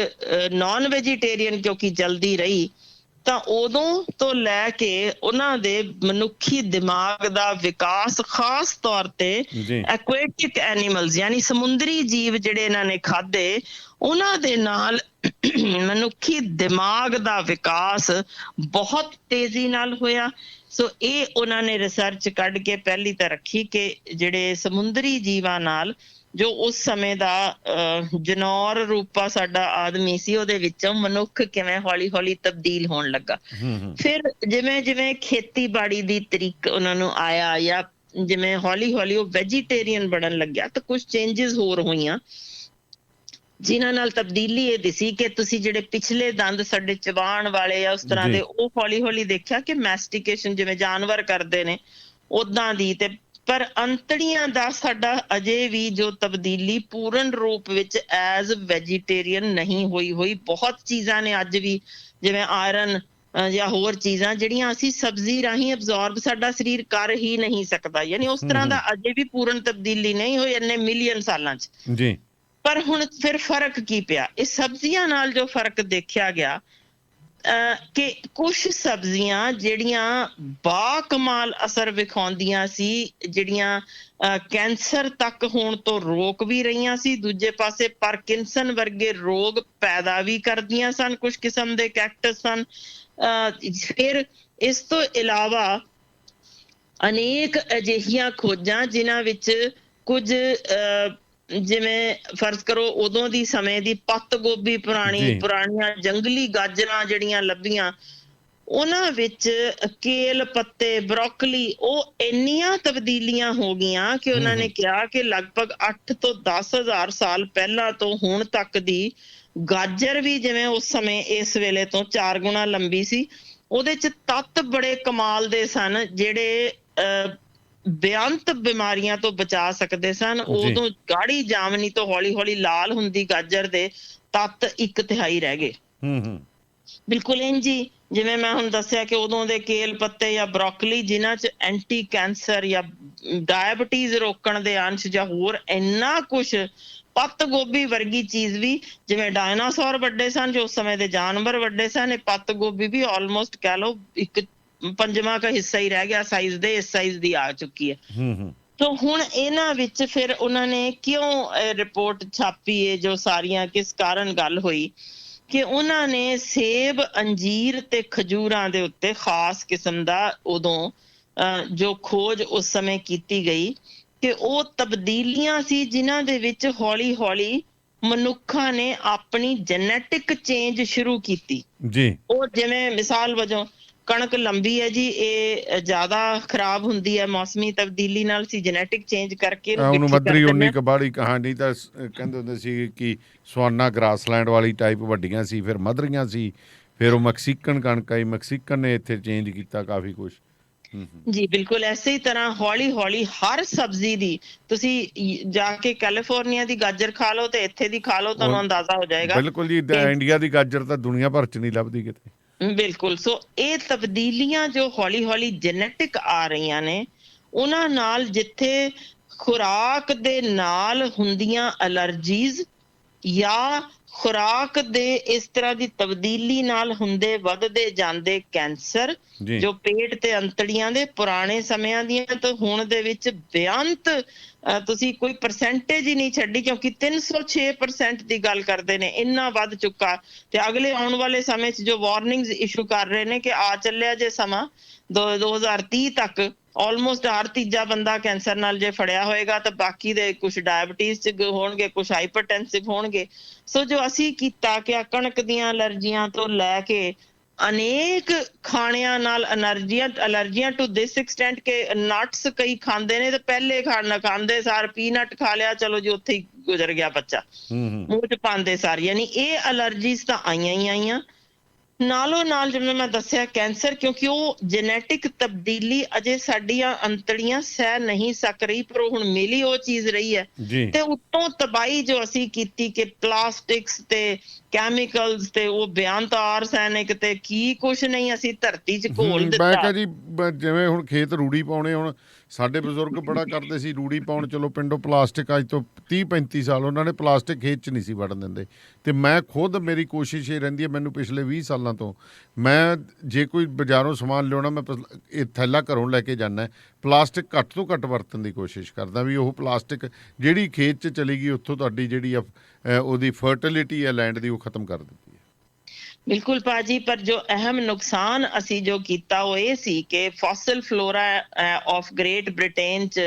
ਨਾਨ ਵੈਜੀਟੇਰੀਅਨ ਕਿਉਂਕਿ ਜਲਦੀ ਰਹੀ, ਤਾਂ ਉਦੋਂ ਤੋਂ ਲੈ ਕੇ ਉਹਨਾਂ ਦੇ ਮਨੁੱਖੀ ਦਿਮਾਗ ਦਾ ਵਿਕਾਸ ਖਾਸ ਤੌਰ ਤੇ ਐਕੁਆਟਿਕ ਐਨੀਮਲਸ ਯਾਨੀ ਸਮੁੰਦਰੀ ਜੀਵ ਜਿਹੜੇ ਇਹਨਾਂ ਨੇ ਖਾਧੇ, ਉਹਨਾਂ ਦੇ ਨਾਲ ਮਨੁੱਖੀ ਦਿਮਾਗ ਦਾ ਵਿਕਾਸ ਬਹੁਤ ਤੇਜ਼ੀ ਨਾਲ ਹੋਇਆ। ਸੋ ਇਹ ਉਹਨਾਂ ਨੇ ਰਿਸਰਚ ਕੱਢ ਕੇ ਪਹਿਲੀ ਤਾਂ ਰੱਖੀ ਕਿ ਜਿਹੜੇ ਸਮੁੰਦਰੀ ਜੀਵਾਂ ਨਾਲ ਜੋ ਉਸ ਸਮੇਂ ਦਾ ਜਨੌਰ ਰੂਪਾ ਸਾਡਾ ਆਦਮੀ ਸੀ, ਉਹਦੇ ਵਿੱਚੋਂ ਮਨੁੱਖ ਕਿਵੇਂ ਹੌਲੀ ਹੌਲੀ ਤਬਦੀਲ ਹੋਣ ਲੱਗਾ। ਫਿਰ ਜਿਵੇਂ ਜਿਵੇਂ ਖੇਤੀਬਾੜੀ ਦੀ ਤਰੀਕ ਉਹਨਾਂ ਨੂੰ ਆਇਆ, ਜਾਂ ਜਿਵੇਂ ਹੌਲੀ ਹੌਲੀ ਉਹ ਵੈਜੀਟੇਰੀਅਨ ਬਣਨ ਲੱਗਿਆ, ਤਾਂ ਕੁਝ ਚੇਂਜਸ ਹੋਰ ਹੋਈਆਂ ਜਿਨ੍ਹਾਂ ਨਾਲ ਤਬਦੀਲੀ ਇਹ ਦਿਸੀ ਕਿ ਤੁਸੀਂ ਜਿਹੜੇ ਪਿਛਲੇ ਦੰਦ ਸਾਡੇ ਚਬਾਉਣ ਵਾਲੇ ਆ ਉਸ ਤਰ੍ਹਾਂ ਦੇ, ਉਹ ਹੌਲੀ ਹੌਲੀ ਦੇਖਿਆ ਕਿ ਮੈਸਟੀਕੇਸ਼ਨ ਜਿਵੇਂ ਜਾਨਵਰ ਕਰਦੇ ਨੇ ਉਦਾਂ ਦੀ। ਤੇ ਪਰ ਅੰਤੜੀਆਂ ਦਾ ਸਾਡਾ ਅਜੇ ਵੀ ਜੋ ਤਬਦੀਲੀ ਪੂਰਨ ਰੂਪ ਵਿੱਚ ਐਜ਼ ਵੈਜੀਟੇਰੀਅਨ ਨਹੀਂ ਹੋਈ। ਬਹੁਤ ਚੀਜ਼ਾਂ ਨੇ ਅੱਜ ਵੀ, ਜਿਵੇਂ ਆਇਰਨ ਜਾਂ ਹੋਰ ਚੀਜ਼ਾਂ ਜਿਹੜੀਆਂ ਅਸੀਂ ਸਬਜ਼ੀ ਰਾਹੀਂ ਅਬਜ਼ੋਰਬ ਸਾਡਾ ਸਰੀਰ ਕਰ ਹੀ ਨਹੀਂ ਸਕਦਾ, ਯਾਨੀ ਉਸ ਤਰ੍ਹਾਂ ਦਾ ਅਜੇ ਵੀ ਪੂਰਨ ਤਬਦੀਲੀ ਨਹੀਂ ਹੋਈ ਇੰਨੇ ਮਿਲੀਅਨ ਸਾਲਾਂ 'ਚ। ਪਰ ਹੁਣ ਫਿਰ ਫਰਕ ਕੀ ਪਿਆ? ਇਹ ਸਬਜ਼ੀਆਂ ਨਾਲ ਜੋ ਫਰਕ ਦੇਖਿਆ ਗਿਆ ਕਿ ਕੁਛ ਸਬਜ਼ੀਆਂ ਜਿਹੜੀਆਂ ਬਾ ਕਮਾਲ ਅਸਰ ਵਿਖਾਉਂਦੀਆਂ ਸੀ, ਜਿਹੜੀਆਂ ਕੈਂਸਰ ਤੱਕ ਹੋਣ ਤੋਂ ਰੋਕ ਵੀ ਰਹੀਆਂ ਸੀ, ਦੂਜੇ ਪਾਸੇ ਪਾਰਕਿੰਸਨ ਵਰਗੇ ਰੋਗ ਪੈਦਾ ਵੀ ਕਰਦੀਆਂ ਸਨ, ਕੁਝ ਕਿਸਮ ਦੇ ਕੈਕਟਸ ਸਨ। ਫਿਰ ਇਸ ਤੋਂ ਇਲਾਵਾ ਅਨੇਕ ਅਜਿਹੀਆਂ ਖੋਜਾਂ ਜਿਨ੍ਹਾਂ ਵਿੱਚ ਕੁਝ ਜਿਵੇਂ ਫਰਜ਼ ਕਰੋ ਉਦੋਂ ਦੀ ਸਮੇਂ ਦੀ ਪੱਤ ਗੋਭੀ, ਪੁਰਾਣੀਆਂ ਜੰਗਲੀ ਗਾਜਰਾਂ ਜਿਹੜੀਆਂ ਲੱਭੀਆਂ, ਉਹਨਾਂ ਵਿੱਚ ਕੇਲ ਪੱਤੇ, ਬਰੋਕਲੀ, ਉਹ ਇੰਨੀਆਂ ਤਬਦੀਲੀਆਂ ਹੋ ਗਈਆਂ ਕਿ ਉਹਨਾਂ ਨੇ ਕਿਹਾ ਕਿ ਲਗਭਗ 8 ਤੋਂ 10,000 ਸਾਲ ਪਹਿਲਾਂ ਤੋਂ ਹੁਣ ਤੱਕ ਦੀ ਗਾਜਰ ਵੀ ਜਿਵੇਂ ਉਸ ਸਮੇਂ ਇਸ ਵੇਲੇ ਤੋਂ 4 ਗੁਣਾ ਲੰਬੀ ਸੀ। ਉਹਦੇ ਚ ਤੱਤ ਬੜੇ ਕਮਾਲ ਦੇ ਸਨ ਜਿਹੜੇ ਬੇਅੰਤ ਬਿਮਾਰੀਆਂ ਤੋਂ ਬਚਾ ਸਕਦੇ ਸਨ। ਉਦੋਂ ਗਾੜੀ ਜਾਮਨੀ ਤੋਂ ਹੌਲੀ ਹੌਲੀ ਲਾਲ ਹੁੰਦੀ ਗਾਜਰ ਦੇ ਤੱਤ 1/3 ਰਹਿ ਗਏ। ਬਿਲਕੁਲ ਇੰਝ ਹੀ ਜਿਵੇਂ ਮੈਂ ਹੁਣ ਦੱਸਿਆ ਕਿ ਉਦੋਂ ਦੇ ਕੇਲ ਪੱਤੇ ਜਾਂ ਬਰੋਕਲੀ ਜਿਨ੍ਹਾਂ ਚ ਐਂਟੀ ਕੈਂਸਰ ਜਾਂ ਡਾਇਬਟੀਜ਼ ਰੋਕਣ ਦੇ ਅੰਸ਼ ਜਾਂ ਹੋਰ ਇੰਨਾ ਕੁਛ, ਪੱਤ ਗੋਭੀ ਵਰਗੀ ਚੀਜ਼ ਵੀ, ਜਿਵੇਂ ਡਾਇਨਾਸੌਰ ਵੱਡੇ ਸਨ ਜੋ ਉਸ ਸਮੇਂ ਦੇ ਜਾਨਵਰ ਵੱਡੇ ਸਨ, ਇਹ ਪੱਤ ਗੋਭੀ ਵੀ ਆਲਮੋਸਟ ਕਹਿ ਲਓ 1/5 ਕਾ ਹਿੱਸਾ ਹੀ ਰਹਿ ਗਿਆ ਸਾਈਜ਼ ਦੇ, ਇਸ ਸਾਈਜ਼ ਦੀ ਆ ਚੁੱਕੀ ਹੈ। ਤੋ ਹੁਣ ਇਹਨਾਂ ਵਿੱਚ ਫਿਰ ਉਹਨਾਂ ਨੇ ਕਿਉਂ ਰਿਪੋਰਟ ਛਾਪੀ ਹੈ ਜੋ ਸਾਰੀਆਂ, ਕਿਸ ਕਾਰਨ ਗੱਲ ਹੋਈ ਕਿ ਉਹਨਾਂ ਨੇ ਸੇਬ, ਅੰਜੀਰ ਤੇ ਖਜੂਰਾਂ ਦੇ ਉੱਤੇ ਖਾਸ ਕਿਸਮ ਦਾ ਉਦੋਂ ਜੋ ਖੋਜ ਉਸ ਸਮੇਂ ਕੀਤੀ ਗਈ ਕਿ ਉਹ ਤਬਦੀਲੀਆਂ ਸੀ ਜਿਨ੍ਹਾਂ ਦੇ ਵਿੱਚ ਹੌਲੀ ਹੌਲੀ ਮਨੁੱਖਾਂ ਨੇ ਆਪਣੀ ਜੈਨੇਟਿਕ ਚੇਂਜ ਸ਼ੁਰੂ ਕੀਤੀ ਜੀ। ਉਹ ਜਿਵੇਂ ਮਿਸਾਲ ਵਜੋਂ ਕਣਕ ਲੰਬੀ ਹੈ ਜੀ, ਇਹ ਜ਼ਿਆਦਾ ਖਰਾਬ ਹੁੰਦੀ ਹੈ ਮੌਸਮੀ ਤਬਦੀਲੀ ਨਾਲ, ਸੀ ਜੈਨੇਟਿਕ ਚੇਂਜ ਕਰਕੇ ਉਹਨੂੰ ਮੱਧਰੀ ਉਨੀ ਕਬਾੜੀ ਕਹਾਣੀ ਤਾਂ ਕਹਿੰਦੇ ਹੁੰਦੇ ਸੀ ਕਿ ਸਵਾਨਾ ਗ੍ਰਾਸਲੈਂਡ ਵਾਲੀ ਟਾਈਪ ਵੱਡੀਆਂ ਸੀ, ਫਿਰ ਮੱਧਰੀਆਂ ਸੀ, ਫਿਰ ਉਹ ਮੈਕਸੀਕਨ ਕਣਕ ਆਈ, ਮੈਕਸੀਕਨ ਨੇ ਇੱਥੇ ਚੇਂਜ ਕੀਤਾ ਕਾਫੀ ਕੁਛ। ਜੀ ਬਿਲਕੁਲ ਐਸੇ ਹੀ ਤਰ੍ਹਾਂ ਹੌਲੀ ਹੌਲੀ ਹਰ ਸਬਜ਼ੀ ਦੀ, ਤੁਸੀਂ ਜਾ ਕੇ ਕੈਲੀਫੋਰਨੀਆ ਦੀ ਗਾਜਰ ਖਾ ਲਓ ਤੇ ਇੱਥੇ ਦੀ ਖਾ ਲਓ, ਤੁਹਾਨੂੰ ਅੰਦਾਜ਼ਾ ਹੋ ਜਾਏਗਾ। ਬਿਲਕੁਲ ਜੀ, ਇੰਡੀਆ ਦੀ ਗਾਜਰ ਤਾਂ ਦੁਨੀਆ ਭਰ ਚ ਨਹੀਂ ਲੱਭਦੀ ਕਿਤੇ। ਬਿਲਕੁਲ। ਸੋ ਇਹ ਤਬਦੀਲੀਆਂ ਜੋ ਹੌਲੀ ਹੌਲੀ ਜੈਨੇਟਿਕ ਆ ਰਹੀਆਂ ਨੇ, ਉਹਨਾਂ ਨਾਲ ਜਿੱਥੇ ਖੁਰਾਕ ਦੇ ਨਾਲ ਹੁੰਦੀਆਂ ਅਲਰਜੀਜ਼ ਜਾਂ ਖੁਰਾਕ ਦੇ ਇਸ ਤਰ੍ਹਾਂ ਦੀ ਤਬਦੀਲੀ ਨਾਲ ਹੁੰਦੇ ਵੱਧਦੇ ਜਾਂਦੇ ਕੈਂਸਰ, ਜੋ ਪੇਟ ਤੇ ਅੰਤੜੀਆਂ ਦੇ ਪੁਰਾਣੇ ਸਮਿਆਂ ਦੀਆਂ ਤੇ ਹੁਣ ਦੇ ਵਿੱਚ ਬੇਅੰਤ, ਤੁਸੀਂ ਕੋਈ ਪਰਸੈਂਟੇਜ ਹੀ ਨਹੀਂ ਛੱਡੀ, ਕਿਉਂਕਿ 306% ਦੀ ਗੱਲ ਕਰਦੇ ਨੇ, ਇੰਨਾ ਵੱਧ ਚੁੱਕਾ। ਤੇ ਅਗਲੇ ਆਉਣ ਵਾਲੇ ਸਮੇਂ 'ਚ ਜੋ ਵਾਰਨਿੰਗਸ ਇਸ਼ੂ ਕਰ ਰਹੇ ਨੇ ਕਿ ਆ ਚੱਲਿਆ ਜੇ ਸਮਾਂ 2030 ਤੱਕ ਆਲਮੋਸਟ ਹਰ ਤੀਜਾ ਬੰਦਾ ਕੈਂਸਰ ਨਾਲ ਜੇ ਫੜਿਆ ਹੋਏਗਾ ਤਾਂ ਬਾਕੀ ਦੇ ਕੁਝ ਡਾਇਬਟੀਜ਼ 'ਚ ਹੋਣਗੇ, ਕੁਝ ਹਾਈਪਰਟੈਂਸਿਵ ਹੋਣਗੇ। ਸੋ ਜੋ ਅਸੀਂ ਕੀਤਾ ਕਿ ਕਣਕ ਦੀਆਂ ਅਲਰਜੀਆਂ ਤੋਂ ਲੈ ਕੇ ਅਨੇਕ ਖਾਣਿਆਂ ਨਾਲ ਅਲਰਜੀਆਂ ਟੂ ਦਿਸ ਐਕਸਟੈਂਟ ਕਿ ਨਟਸ ਕਈ ਖਾਂਦੇ ਨੇ ਤੇ ਪਹਿਲੇ ਖਾਂਦੇ ਸਾਰ ਪੀਨਟ ਖਾ ਲਿਆ, ਚਲੋ ਜੀ ਉੱਥੇ ਹੀ ਗੁਜ਼ਰ ਗਿਆ ਬੱਚਾ, ਮੂੰਹ 'ਚ ਪਾਉਂਦੇ ਸਾਰ। ਯਾਨੀ ਇਹ ਅਲਰਜੀਜ਼ ਤਾਂ ਆਈਆਂ ਹੀ ਆਈਆਂ, ਨਾਲੋਂ ਨਾਲ ਜਿਵੇਂ ਮੈਂ ਦੱਸਿਆ ਕੈਂਸਰ, ਕਿਉਂਕਿ ਉਹ ਜੈਨੇਟਿਕ ਤਬਦੀਲੀ ਅਜੇ ਸਾਡੀਆਂ ਅੰਤੜੀਆਂ ਸਹਿ ਨਹੀਂ ਸਕ ਰਹੀ, ਪਰ ਹੁਣ ਮਿਲੀ ਉਹ ਚੀਜ਼ ਰਹੀ ਹੈ। ਤੇ ਉੱਤੋਂ ਤਬਾਹੀ ਜੋ ਅਸੀਂ ਕੀਤੀ ਕਿ ਪਲਾਸਟਿਕਸ ਤੇ ਕੈਮੀਕਲਸ ਤੇ ਉਹ ਬੇਅੰਤ ਆਰਸੈਨਿਕ ਤੇ ਕੀ ਕੁਛ ਨਹੀਂ ਅਸੀਂ ਧਰਤੀ 'ਚ ਘੋਲ ਦਿੱਤਾ। ਮੈਂ ਕਿਹਾ ਜੀ ਜਿਵੇਂ ਹੁਣ ਖੇਤ ਰੂੜੀ ਪਾਉਣੇ, ਹੁਣ ਸਾਡੇ ਬਜ਼ੁਰਗ ਬੜਾ ਕਰਦੇ ਸੀ ਰੂੜੀ ਪਾਉਣ, ਚਲੋ ਪਿੰਡੋਂ ਪਲਾਸਟਿਕ ਅੱਜ ਤੋਂ 30-35 ਸਾਲ ਉਹਨਾਂ ਨੇ ਪਲਾਸਟਿਕ ਖੇਤ 'ਚ ਨਹੀਂ ਸੀ ਵੜਨ ਦਿੰਦੇ। ਤੇ ਮੈਂ ਖੁਦ, ਮੇਰੀ ਕੋਸ਼ਿਸ਼ ਇਹ ਰਹਿੰਦੀ ਹੈ, ਮੈਨੂੰ ਪਿਛਲੇ 20 ਸਾਲਾਂ ਤੋਂ, ਮੈਂ ਜੇ ਕੋਈ ਬਾਜ਼ਾਰੋਂ ਸਮਾਨ ਲਿਆਉਣਾ, ਮੈਂ ਇਹ ਥੈਲਾ ਘਰੋਂ ਲੈ ਕੇ ਜਾਂਦਾ, ਪਲਾਸਟਿਕ ਘੱਟ ਤੋਂ ਘੱਟ ਵਰਤਣ ਦੀ ਕੋਸ਼ਿਸ਼ ਕਰਦਾ, ਵੀ ਉਹ ਪਲਾਸਟਿਕ ਜਿਹੜੀ ਖੇਤ 'ਚ ਚਲੀ ਗਈ ਉੱਥੋਂ ਤੁਹਾਡੀ ਜਿਹੜੀ ਉਹਦੀ ਫਰਟੀਲਿਟੀ ਹੈ ਲੈਂਡ ਦੀ, ਉਹ ਖਤਮ ਕਰ ਦਿੱਤੀ ਹੈ। ਬਿਲਕੁਲ ਭਾਜੀ, ਪਰ ਜੋ ਅਹਿਮ ਨੁਕਸਾਨ ਅਸੀਂ ਜੋ ਕੀਤਾ ਉਹ ਇਹ ਸੀ ਕਿ fossil flora of great Britain 'ਚ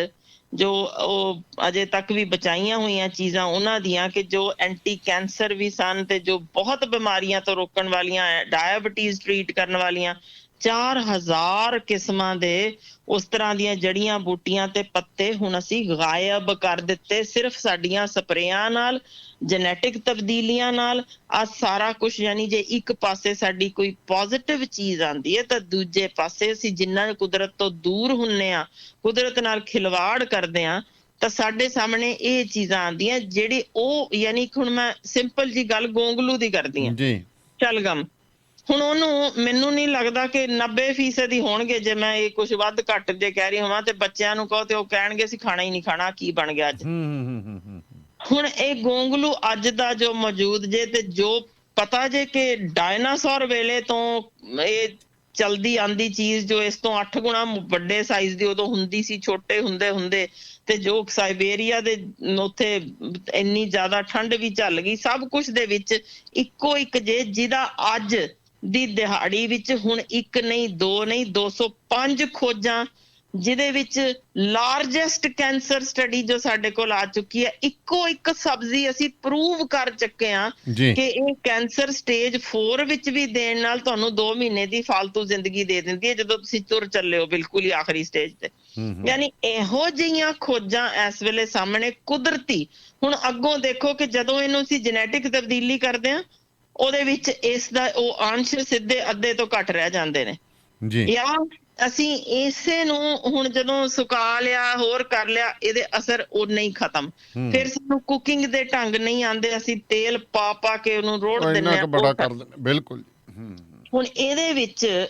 ਜੋ ਉਹ ਅਜੇ ਤੱਕ ਵੀ ਬਚਾਈਆਂ ਹੋਈਆਂ ਚੀਜ਼ਾਂ ਉਹਨਾਂ ਦੀਆਂ, ਕਿ ਜੋ ਐਂਟੀ ਕੈਂਸਰ ਵੀ ਸਨ ਤੇ ਜੋ ਬਹੁਤ ਬਿਮਾਰੀਆਂ ਤੋਂ ਰੋਕਣ ਵਾਲੀਆਂ, ਡਾਇਬਟੀਜ਼ ਟਰੀਟ ਕਰਨ ਵਾਲੀਆਂ 4000 ਕਿਸਮਾਂ ਦੇ ਉਸ ਤਰ੍ਹਾਂ ਦੀਆਂ ਜੜੀਆਂ ਬੂਟੀਆਂ ਤੇ ਪੱਤੇ ਹੁਣ ਅਸੀਂ ਗਾਇਬ ਕਰ ਦਿੱਤੇ, ਸਿਰਫ ਸਾਡੀਆਂ ਸਪਰੇਆਂ ਨਾਲ, ਜੈਨੇਟਿਕ ਤਬਦੀਲੀਆਂ ਨਾਲ। ਆ ਸਾਰਾ ਕੁਝ, ਯਾਨੀ ਜੇ ਇੱਕ ਪਾਸੇ ਸਾਡੀ ਕੋਈ ਪੋਜ਼ਿਟਿਵ ਚੀਜ਼ ਆਉਂਦੀ ਹੈ ਤਾਂ ਦੂਜੇ ਪਾਸੇ ਅਸੀਂ ਜਿੰਨਾ ਕੁਦਰਤ ਤੋਂ ਦੂਰ ਹੁੰਨੇ ਆ, ਕੁਦਰਤ ਨਾਲ ਖਿਲਵਾੜ ਕਰਦੇ ਆ, ਤਾਂ ਸਾਡੇ ਸਾਹਮਣੇ ਇਹ ਚੀਜ਼ਾਂ ਆਉਂਦੀਆਂ ਜਿਹੜੀ ਉਹ, ਯਾਨੀ ਹੁਣ ਮੈਂ ਸਿੰਪਲ ਜੀ ਗੱਲ ਗੋਂਗਲੂ ਦੀ ਕਰਦੀ ਆ, ਸ਼ਲਗਮ। ਹੁਣ ਉਹਨੂੰ ਮੈਨੂੰ ਨਹੀਂ ਲੱਗਦਾ ਕਿ 90% ਹੀ ਹੋਣਗੇ, ਜੇ ਮੈਂ ਇਹ ਕੁਝ ਵੱਧ ਘੱਟ ਜੇ ਕਹਿ ਰਹੀ ਹੋਵਾਂ, ਤੇ ਬੱਚਿਆਂ ਨੂੰ ਕਹੋ ਤੇ ਉਹ ਕਹਿਣਗੇ ਅਸੀਂ ਖਾਣਾ ਹੀ ਨਹੀਂ ਖਾਣਾ, ਕੀ ਬਣ ਗਿਆ ਅੱਜ। ਹੁਣ ਇਹ ਗੋਂਗਲੂ ਅੱਜ ਦਾ ਜੋ ਮੌਜੂਦ ਜੇ, ਤੇ ਜੋ ਪਤਾ ਜੇ ਕਿ ਡਾਇਨਾਸੌਰ ਵੇਲੇ ਤੋਂ ਇਹ ਚਲਦੀ ਆਂਦੀ ਚੀਜ਼, ਜੋ ਇਸ ਤੋਂ 8 ਗੁਣਾ ਵੱਡੇ ਸਾਈਜ਼ ਦੀ ਉਦੋਂ ਹੁੰਦੀ ਸੀ, ਛੋਟੇ ਹੁੰਦੇ ਤੇ ਜੋ ਸਾਈਬੇਰੀਆ ਦੇ ਉੱਥੇ ਇੰਨੀ ਜ਼ਿਆਦਾ ਠੰਡ ਵੀ ਝੱਲ ਗਈ, ਸਭ ਕੁਝ ਦੇ ਵਿੱਚ ਇੱਕੋ ਇੱਕ ਜੇ ਜਿਹਦਾ ਅੱਜ ਦੀ ਦਿਹਾੜੀ ਵਿੱਚ ਹੁਣ ਇੱਕ ਨਹੀਂ, ਦੋ ਨਹੀਂ, 205 ਖੋਜਾਂ, ਜਿਹਦੇ ਵਿੱਚ ਲਾਰਜੈਸਟ ਕੈਂਸਰ ਸਟੱਡੀ ਜੋ ਸਾਡੇ ਕੋਲ ਆ ਚੁੱਕੀ ਹੈ। ਇੱਕੋ ਇੱਕ ਸਬਜ਼ੀ ਅਸੀਂ ਪ੍ਰੂਵ ਕਰ ਚੁੱਕੇ ਹਾਂ ਕਿ ਇਹ ਕੈਂਸਰ ਸਟੇਜ 4 ਵਿੱਚ ਵੀ ਦੇਣ ਨਾਲ ਤੁਹਾਨੂੰ 2 ਮਹੀਨੇ ਦੀ ਫਾਲਤੂ ਜ਼ਿੰਦਗੀ ਦੇ ਦਿੰਦੀ ਹੈ, ਜਦੋਂ ਤੁਸੀਂ ਤੁਰ ਚੱਲੇ ਹੋ ਬਿਲਕੁਲ ਹੀ ਆਖਰੀ ਸਟੇਜ ਤੇ। ਯਾਨੀ ਇਹੋ ਜਿਹੀਆਂ ਖੋਜਾਂ ਇਸ ਵੇਲੇ ਸਾਹਮਣੇ ਕੁਦਰਤੀ। ਹੁਣ ਅੱਗੋਂ ਦੇਖੋ ਕਿ ਜਦੋਂ ਇਹਨੂੰ ਅਸੀਂ ਜੈਨੇਟਿਕ ਤਬਦੀਲੀ ਕਰਦੇ ਹਾਂ, ਉਹਦੇ ਵਿੱਚ ਇਸ ਦਾ ਉਹ ਅੰਸ਼ ਸਿੱਧੇ ਅੱਧੇ ਤੋਂ ਘੱਟ ਰਹਿ ਜਾਂਦੇ ਨੇ। ਜਾਂ ਅਸੀਂ ਇਸੇ ਨੂੰ ਹੁਣ ਜਦੋਂ ਸੁਕਾ ਲਿਆ, ਹੋਰ ਕਰ ਲਿਆ, ਇਹਦੇ ਅਸਰ ਉਨਾ ਹੀ ਖਤਮ। ਫਿਰ ਸਾਨੂੰ ਕੁਕਿੰਗ ਦੇ ਢੰਗ ਨਹੀਂ ਆਉਂਦੇ, ਅਸੀਂ ਤੇਲ ਪਾ ਪਾ ਕੇ ਉਹਨੂੰ ਰੋੜ ਦਿੰਦੇ ਹਾਂ। ਬਿਲਕੁਲ। ਹੁਣ ਇਹਦੇ ਵਿੱਚ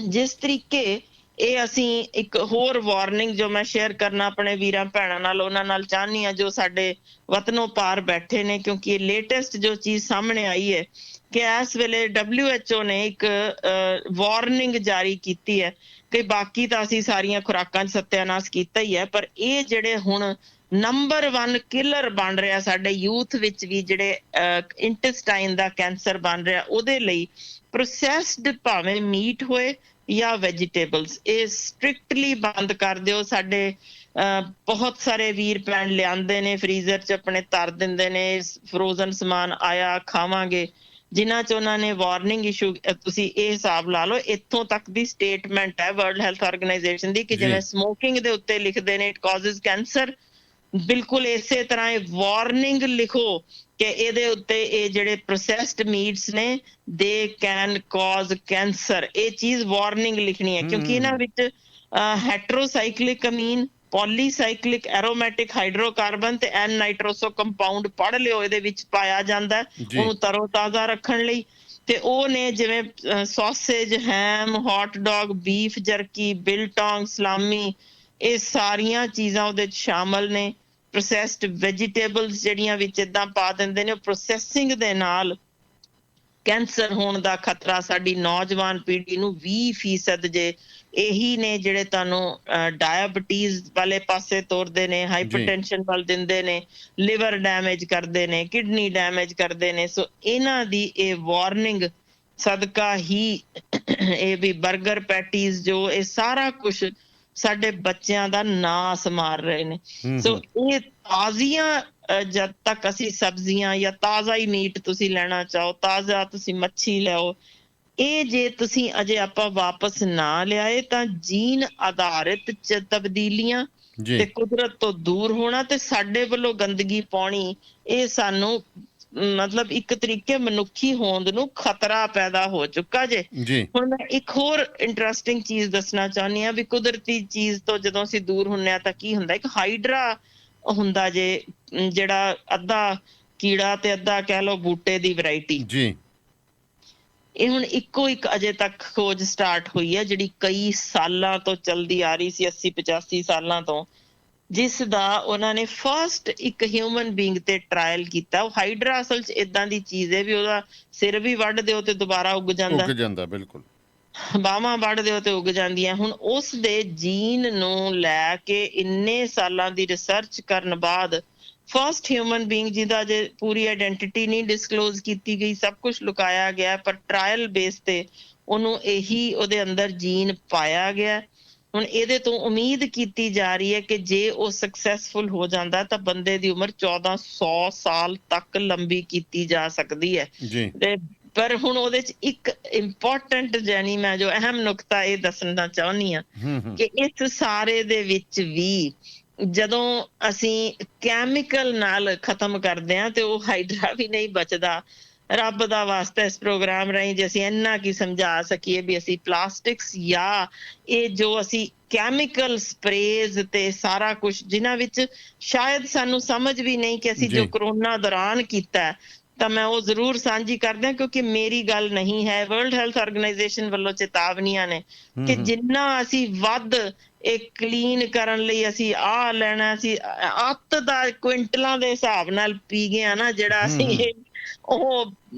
ਜਿਸ ਤਰੀਕੇ ਇਹ ਅਸੀਂ ਇੱਕ ਹੋਰ ਵਾਰਨਿੰਗ ਜੋ ਮੈਂ ਸ਼ੇਅਰ ਕਰਨਾ ਆਪਣੇ ਵੀਰਾਂ ਭੈਣਾਂ ਨਾਲ, ਉਹਨਾਂ ਨਾਲ ਚਾਹੁੰਦੀ ਹਾਂ ਜੋ ਸਾਡੇ ਵਤਨੋਂ ਪਾਰ ਬੈਠੇ ਨੇ, ਕਿਉਂਕਿ ਇਹ ਲੇਟੈਸਟ ਜੋ ਚੀਜ਼ ਸਾਹਮਣੇ ਆਈ ਹੈ ਕਿ ਇਸ ਵੇਲੇ WHO ਨੇ ਇੱਕ ਵਾਰਨਿੰਗ ਜਾਰੀ ਕੀਤੀ ਹੈ ਕਿ ਬਾਕੀ ਤਾਂ ਅਸੀਂ ਸਾਰੀਆਂ ਖੁਰਾਕਾਂ 'ਚ ਸੱਤਿਆਨਾਸ਼ ਕੀਤਾ ਹੀ ਹੈ, ਪਰ ਇਹ ਜਿਹੜੇ ਹੁਣ ਨੰਬਰ 1 ਕਿਲਰ ਬਣ ਰਿਹਾ ਸਾਡੇ ਯੂਥ ਵਿੱਚ ਵੀ, ਜਿਹੜੇ ਇੰਟੈਸਟਾਈਨ ਦਾ ਕੈਂਸਰ ਬਣ ਰਿਹਾ, ਉਹਦੇ ਲਈ ਪ੍ਰੋਸੈਸਡ ਭਾਵੇਂ ਮੀਟ ਹੋਏ ਜਾਂ ਵੈਜੀਟੇਬਲਸ, ਇਹ ਸਟ੍ਰਿਕਟਲੀ ਬੰਦ ਕਰ ਦਿਓ। ਸਾਡੇ ਬਹੁਤ ਸਾਰੇ ਵੀਰ ਭੈਣ ਲਿਆਂਦੇ ਨੇ ਫਰੀਜ਼ਰ 'ਚ ਆਪਣੇ, ਧਰ ਦਿੰਦੇ ਨੇ, ਫਰੋਜ਼ਨ ਸਮਾਨ ਆਇਆ ਖਾਵਾਂਗੇ, ਜਿਨ੍ਹਾਂ 'ਚ ਉਹਨਾਂ ਨੇ ਵਾਰਨਿੰਗ ਇਸ਼ੂ। ਤੁਸੀਂ ਇਹ ਹਿਸਾਬ ਲਾ ਲਓ, ਇੱਥੋਂ ਤੱਕ ਦੀ ਸਟੇਟਮੈਂਟ ਹੈ ਵਰਲਡ ਹੈਲਥ ਆਰਗੇਨਾਈਜੇਸ਼ਨ ਦੀ ਕਿ ਜਿਵੇਂ ਸਮੋਕਿੰਗ ਦੇ ਉੱਤੇ ਲਿਖਦੇ ਨੇ ਇਟ ਕਾਜ਼ਸ ਕੈਂਸਰ, ਬਿਲਕੁਲ ਇਸੇ ਤਰ੍ਹਾਂ ਇਹ ਵਾਰਨਿੰਗ ਲਿਖੋ ਕਿ ਇਹਦੇ ਉੱਤੇ ਇਹ ਜਿਹੜੇ ਪ੍ਰੋਸੈਸਡ ਮੀਟਸ ਨੇ ਦੇ ਕੈਨ ਕਾਜ਼ ਕੈਂਸਰ। ਇਹ ਚੀਜ਼ ਵਾਰਨਿੰਗ ਲਿਖਣੀ ਹੈ, ਕਿਉਂਕਿ ਇਹਨਾਂ ਵਿੱਚ ਹੈਟਰੋਸਾਈਕਲਿਕ ਅਮੀਨ, ਪੋਲੀਸਾਈਕਲਿਕ ਐਰੋਮੈਟਿਕ ਹਾਈਡਰੋਕਾਰਬਨ ਤੇ ਐਨ ਨਾਈਟ੍ਰੋਸੋ ਕੰਪਾਊਂਡ ਪੜ੍ਹ ਲਿਓ, ਇਹਦੇ ਵਿੱਚ ਪਾਇਆ ਜਾਂਦਾ ਉਹਨੂੰ ਤਰੋਤਾਜ਼ਾ ਰੱਖਣ ਲਈ। ਤੇ ਉਹ ਨੇ ਜਿਵੇਂ sausage, ham, hot dog, beef jerky, biltong, salami, ਇਹ ਸਾਰੀਆਂ ਚੀਜ਼ਾਂ ਉਹਦੇ 'ਚ ਸ਼ਾਮਲ ਨੇ। ਪ੍ਰੋਸੈਸਡ ਵੈਜੀਟੇਬਲਸ ਜਿਹੜੀਆਂ ਵਿੱਚ ਏਦਾਂ ਪਾ ਦਿੰਦੇ ਨੇ, ਪ੍ਰੋਸੈਸਿੰਗ ਦੇ ਨਾਲ ਕੈਂਸਰ ਹੋਣ ਦਾ ਖਤਰਾ ਸਾਡੀ ਨੌਜਵਾਨ ਪੀੜ੍ਹੀ ਨੂੰ 20% ਜੇ ਇਹੀ ਨੇ ਜਿਹੜੇ ਤੁਹਾਨੂੰ ਡਾਇਬਟੀਜ਼ ਵਾਲੇ ਪਾਸੇ ਤੋਰਦੇ ਨੇ, ਹਾਈਪਰਟੈਂਸ਼ਨ ਵੱਲ ਦਿੰਦੇ ਨੇ, ਲਿਵਰ ਡੈਮੇਜ ਕਰਦੇ ਨੇ, ਕਿਡਨੀ ਡੈਮੇਜ ਕਰਦੇ ਨੇ। ਸੋ ਇਹਨਾਂ ਦੀ ਇਹ ਵਾਰਨਿੰਗ ਸਦਕਾ ਹੀ ਇਹ ਵੀ ਬਰਗਰ ਪੈਟੀਜ਼ ਜੋ ਇਹ ਸਾਰਾ ਕੁਛ ਸਾਡੇ ਬੱਚਿਆਂ ਦਾ ਨਾਸ ਮਾਰ ਰਹੇ ਨੇ। ਸੋ ਇਹ ਤਾਜ਼ੀਆਂ ਜਦ ਤੱਕ ਅਸੀਂ ਸਬਜ਼ੀਆਂ ਜਾਂ ਤਾਜ਼ਾ ਹੀ ਮੀਟ ਤੁਸੀਂ ਲੈਣਾ ਚਾਹੋ, ਤਾਜ਼ਾ ਤੁਸੀਂ ਮੱਛੀ ਲਿਆਓ, ਇਹ ਜੇ ਤੁਸੀਂ ਅਜੇ ਆਪਾਂ ਵਾਪਸ ਨਾ ਲਿਆਏ ਤਾਂ ਜੀਨ ਆਧਾਰਿਤ ਤਬਦੀਲੀਆਂ ਤੇ ਕੁਦਰਤ ਤੋਂ ਦੂਰ ਹੋਣਾ ਤੇ ਸਾਡੇ ਵੱਲੋਂ ਗੰਦਗੀ ਪਾਉਣੀ, ਇਹ ਸਾਨੂੰ ਮਤਲਬ ਇੱਕ ਤਰੀਕੇ ਮਨੁੱਖੀ ਹੋਂਦ ਨੂੰ ਖਤਰਾ ਪੈਦਾ ਹੋ ਚੁੱਕਾ ਜੇ। ਹੁਣ ਮੈਂ ਇੱਕ ਹੋਰ ਇੰਟਰਸਟਿੰਗ ਚੀਜ਼ ਦੱਸਣਾ ਚਾਹੁੰਦੀ ਹਾਂ ਵੀ ਕੁਦਰਤੀ ਚੀਜ਼ ਤੋਂ ਜਦੋਂ ਅਸੀਂ ਦੂਰ ਹੁੰਦੇ ਹਾਂ ਤਾਂ ਕੀ ਹੁੰਦਾ, ਇੱਕ ਹਾਈਡਰਾ ਹੁੰਦਾ ਜੇ ਜਿਹੜਾ ਅੱਧਾ ਕੀੜਾ ਤੇ ਅੱਧਾ ਕਹਿ ਲਓ ਬੂਟੇ ਦੀ ਵੈਰਾਈਟੀ। ਇਹ ਹੁਣ ਇੱਕੋ ਇੱਕ ਅਜੇ ਤੱਕ ਖੋਜ ਸਟਾਰਟ ਹੋਈ ਹੈ ਜਿਹੜੀ ਕਈ ਸਾਲਾਂ ਤੋਂ ਚਲਦੀ ਆ ਰਹੀ ਸੀ, 80-85 ਸਾਲਾਂ ਤੋਂ, ਜਿਸ ਦਾ ਉਹਨਾਂ ਨੇ ਫਸਟ ਇੱਕ ਹਿਊਮਨ ਬੀਇੰਗ ਤੇ ਟਰਾਇਲ ਕੀਤਾ। ਉਹ ਹਾਈਡਰਾ ਅਸਲ 'ਚ ਏਦਾਂ ਦੀ ਚੀਜ਼ ਹੈ ਵੀ ਉਹਦਾ ਸਿਰ ਵੀ ਵੱਢ ਦਿਓ ਤੇ ਦੁਬਾਰਾ ਉੱਗ ਜਾਂਦਾ, ਬਿਲਕੁਲ, ਬਾਹਾਂ ਵੱਢ ਦਿਓ ਤੇ ਉੱਗ ਜਾਂਦੀਆਂ। ਹੁਣ ਉਸ ਦੇ ਜੀਨ ਨੂੰ ਲੈ ਕੇ ਇੰਨੇ ਸਾਲਾਂ ਦੀ ਰਿਸਰਚ ਕਰਨ ਬਾਅਦ ਫਸਟ ਹਿਊਮਨ ਬੀਇੰਗ ਜਿਹਦਾ ਜੇ ਪੂਰੀ ਆਇਡੈਂਟੀਟੀ ਨਹੀਂ ਡਿਸਕਲੋਜ਼ ਕੀਤੀ ਗਈ, ਸਭ ਕੁਝ ਲੁਕਾਇਆ ਗਿਆ, ਪਰ ਟਰਾਇਲ ਬੇਸ ਤੇ ਉਹਨੂੰ ਇਹੀ ਉਹਦੇ ਅੰਦਰ ਜੀਨ ਪਾਇਆ ਗਿਆ। ਹੁਣ ਇਹਦੇ ਤੋਂ ਉਮੀਦ ਕੀਤੀ ਜਾ ਰਹੀ ਹੈ ਕਿ ਜੇ ਉਹ ਸਕਸੈਸਫੁਲ ਹੋ ਜਾਂਦਾ ਤਾਂ ਬੰਦੇ ਦੀ ਉਮਰ 1400 ਸਾਲ ਤੱਕ ਲੰਬੀ ਕੀਤੀ ਜਾ ਸਕਦੀ ਹੈ। ਤੇ ਪਰ ਹੁਣ ਉਹਦੇ 'ਚ ਇੱਕ ਇੰਪੋਰਟੈਂਟ ਜਾਨੀ ਮੈਂ ਜੋ ਅਹਿਮ ਨੁਕਤਾ ਇਹ ਦੱਸਣਾ ਚਾਹੁੰਦੀ ਹਾਂ ਕਿ ਇਸ ਸਾਰੇ ਦੇ ਵਿੱਚ ਵੀ ਜਦੋਂ ਅਸੀਂ ਕੈਮੀਕਲ ਨਾਲ ਖਤਮ ਕਰਦੇ ਹਾਂ ਤੇ ਉਹ ਹਾਈਡਰਾ ਵੀ ਨਹੀਂ ਬਚਦਾ। ਰੱਬ ਦਾ ਵਾਸਤਾ ਇਸ ਪ੍ਰੋਗਰਾਮ ਰਾਹੀਂ ਜੇ ਅਸੀਂ ਇੰਨਾ ਕੀ ਸਮਝਾ ਸਕੀਏ ਵੀ ਅਸੀਂ ਪਲਾਸਟਿਕਸ ਜਾਂ ਇਹ ਜੋ ਅਸੀਂ ਕੈਮੀਕਲ ਸਪਰੇਜ਼ ਤੇ ਸਾਰਾ ਕੁਛ ਜਿਨ੍ਹਾਂ ਵਿੱਚ ਸ਼ਾਇਦ ਸਾਨੂੰ ਸਮਝ ਵੀ ਨਹੀਂ ਕਿ ਅਸੀਂ ਜੋ ਕਰੋਨਾ ਦੌਰਾਨ ਕੀਤਾ ਤਾਂ ਮੈਂ ਉਹ ਜ਼ਰੂਰ ਸਾਂਝੀ ਕਰਦਾ ਕਿਉਂਕਿ ਮੇਰੀ ਗੱਲ ਨਹੀਂ ਹੈ। ਵਰਲਡ ਹੈਲਥ ਆਰਗੇਨਾਈਜੇਸ਼ਨ ਵੱਲੋਂ ਚੇਤਾਵਨੀਆਂ ਨੇ ਕਿ ਜਿੰਨਾ ਅਸੀਂ ਵੱਧ ਇਹ ਕਲੀਨ ਕਰਨ ਲਈ ਅਸੀਂ ਆਹ ਲੈਣਾ, ਅਸੀਂ ਅੱਤ ਦਾ ਕੁਇੰਟਲਾਂ ਦੇ ਹਿਸਾਬ ਨਾਲ ਪੀ ਗਏ ਨਾ ਜਿਹੜਾ ਅਸੀਂ ਉਹ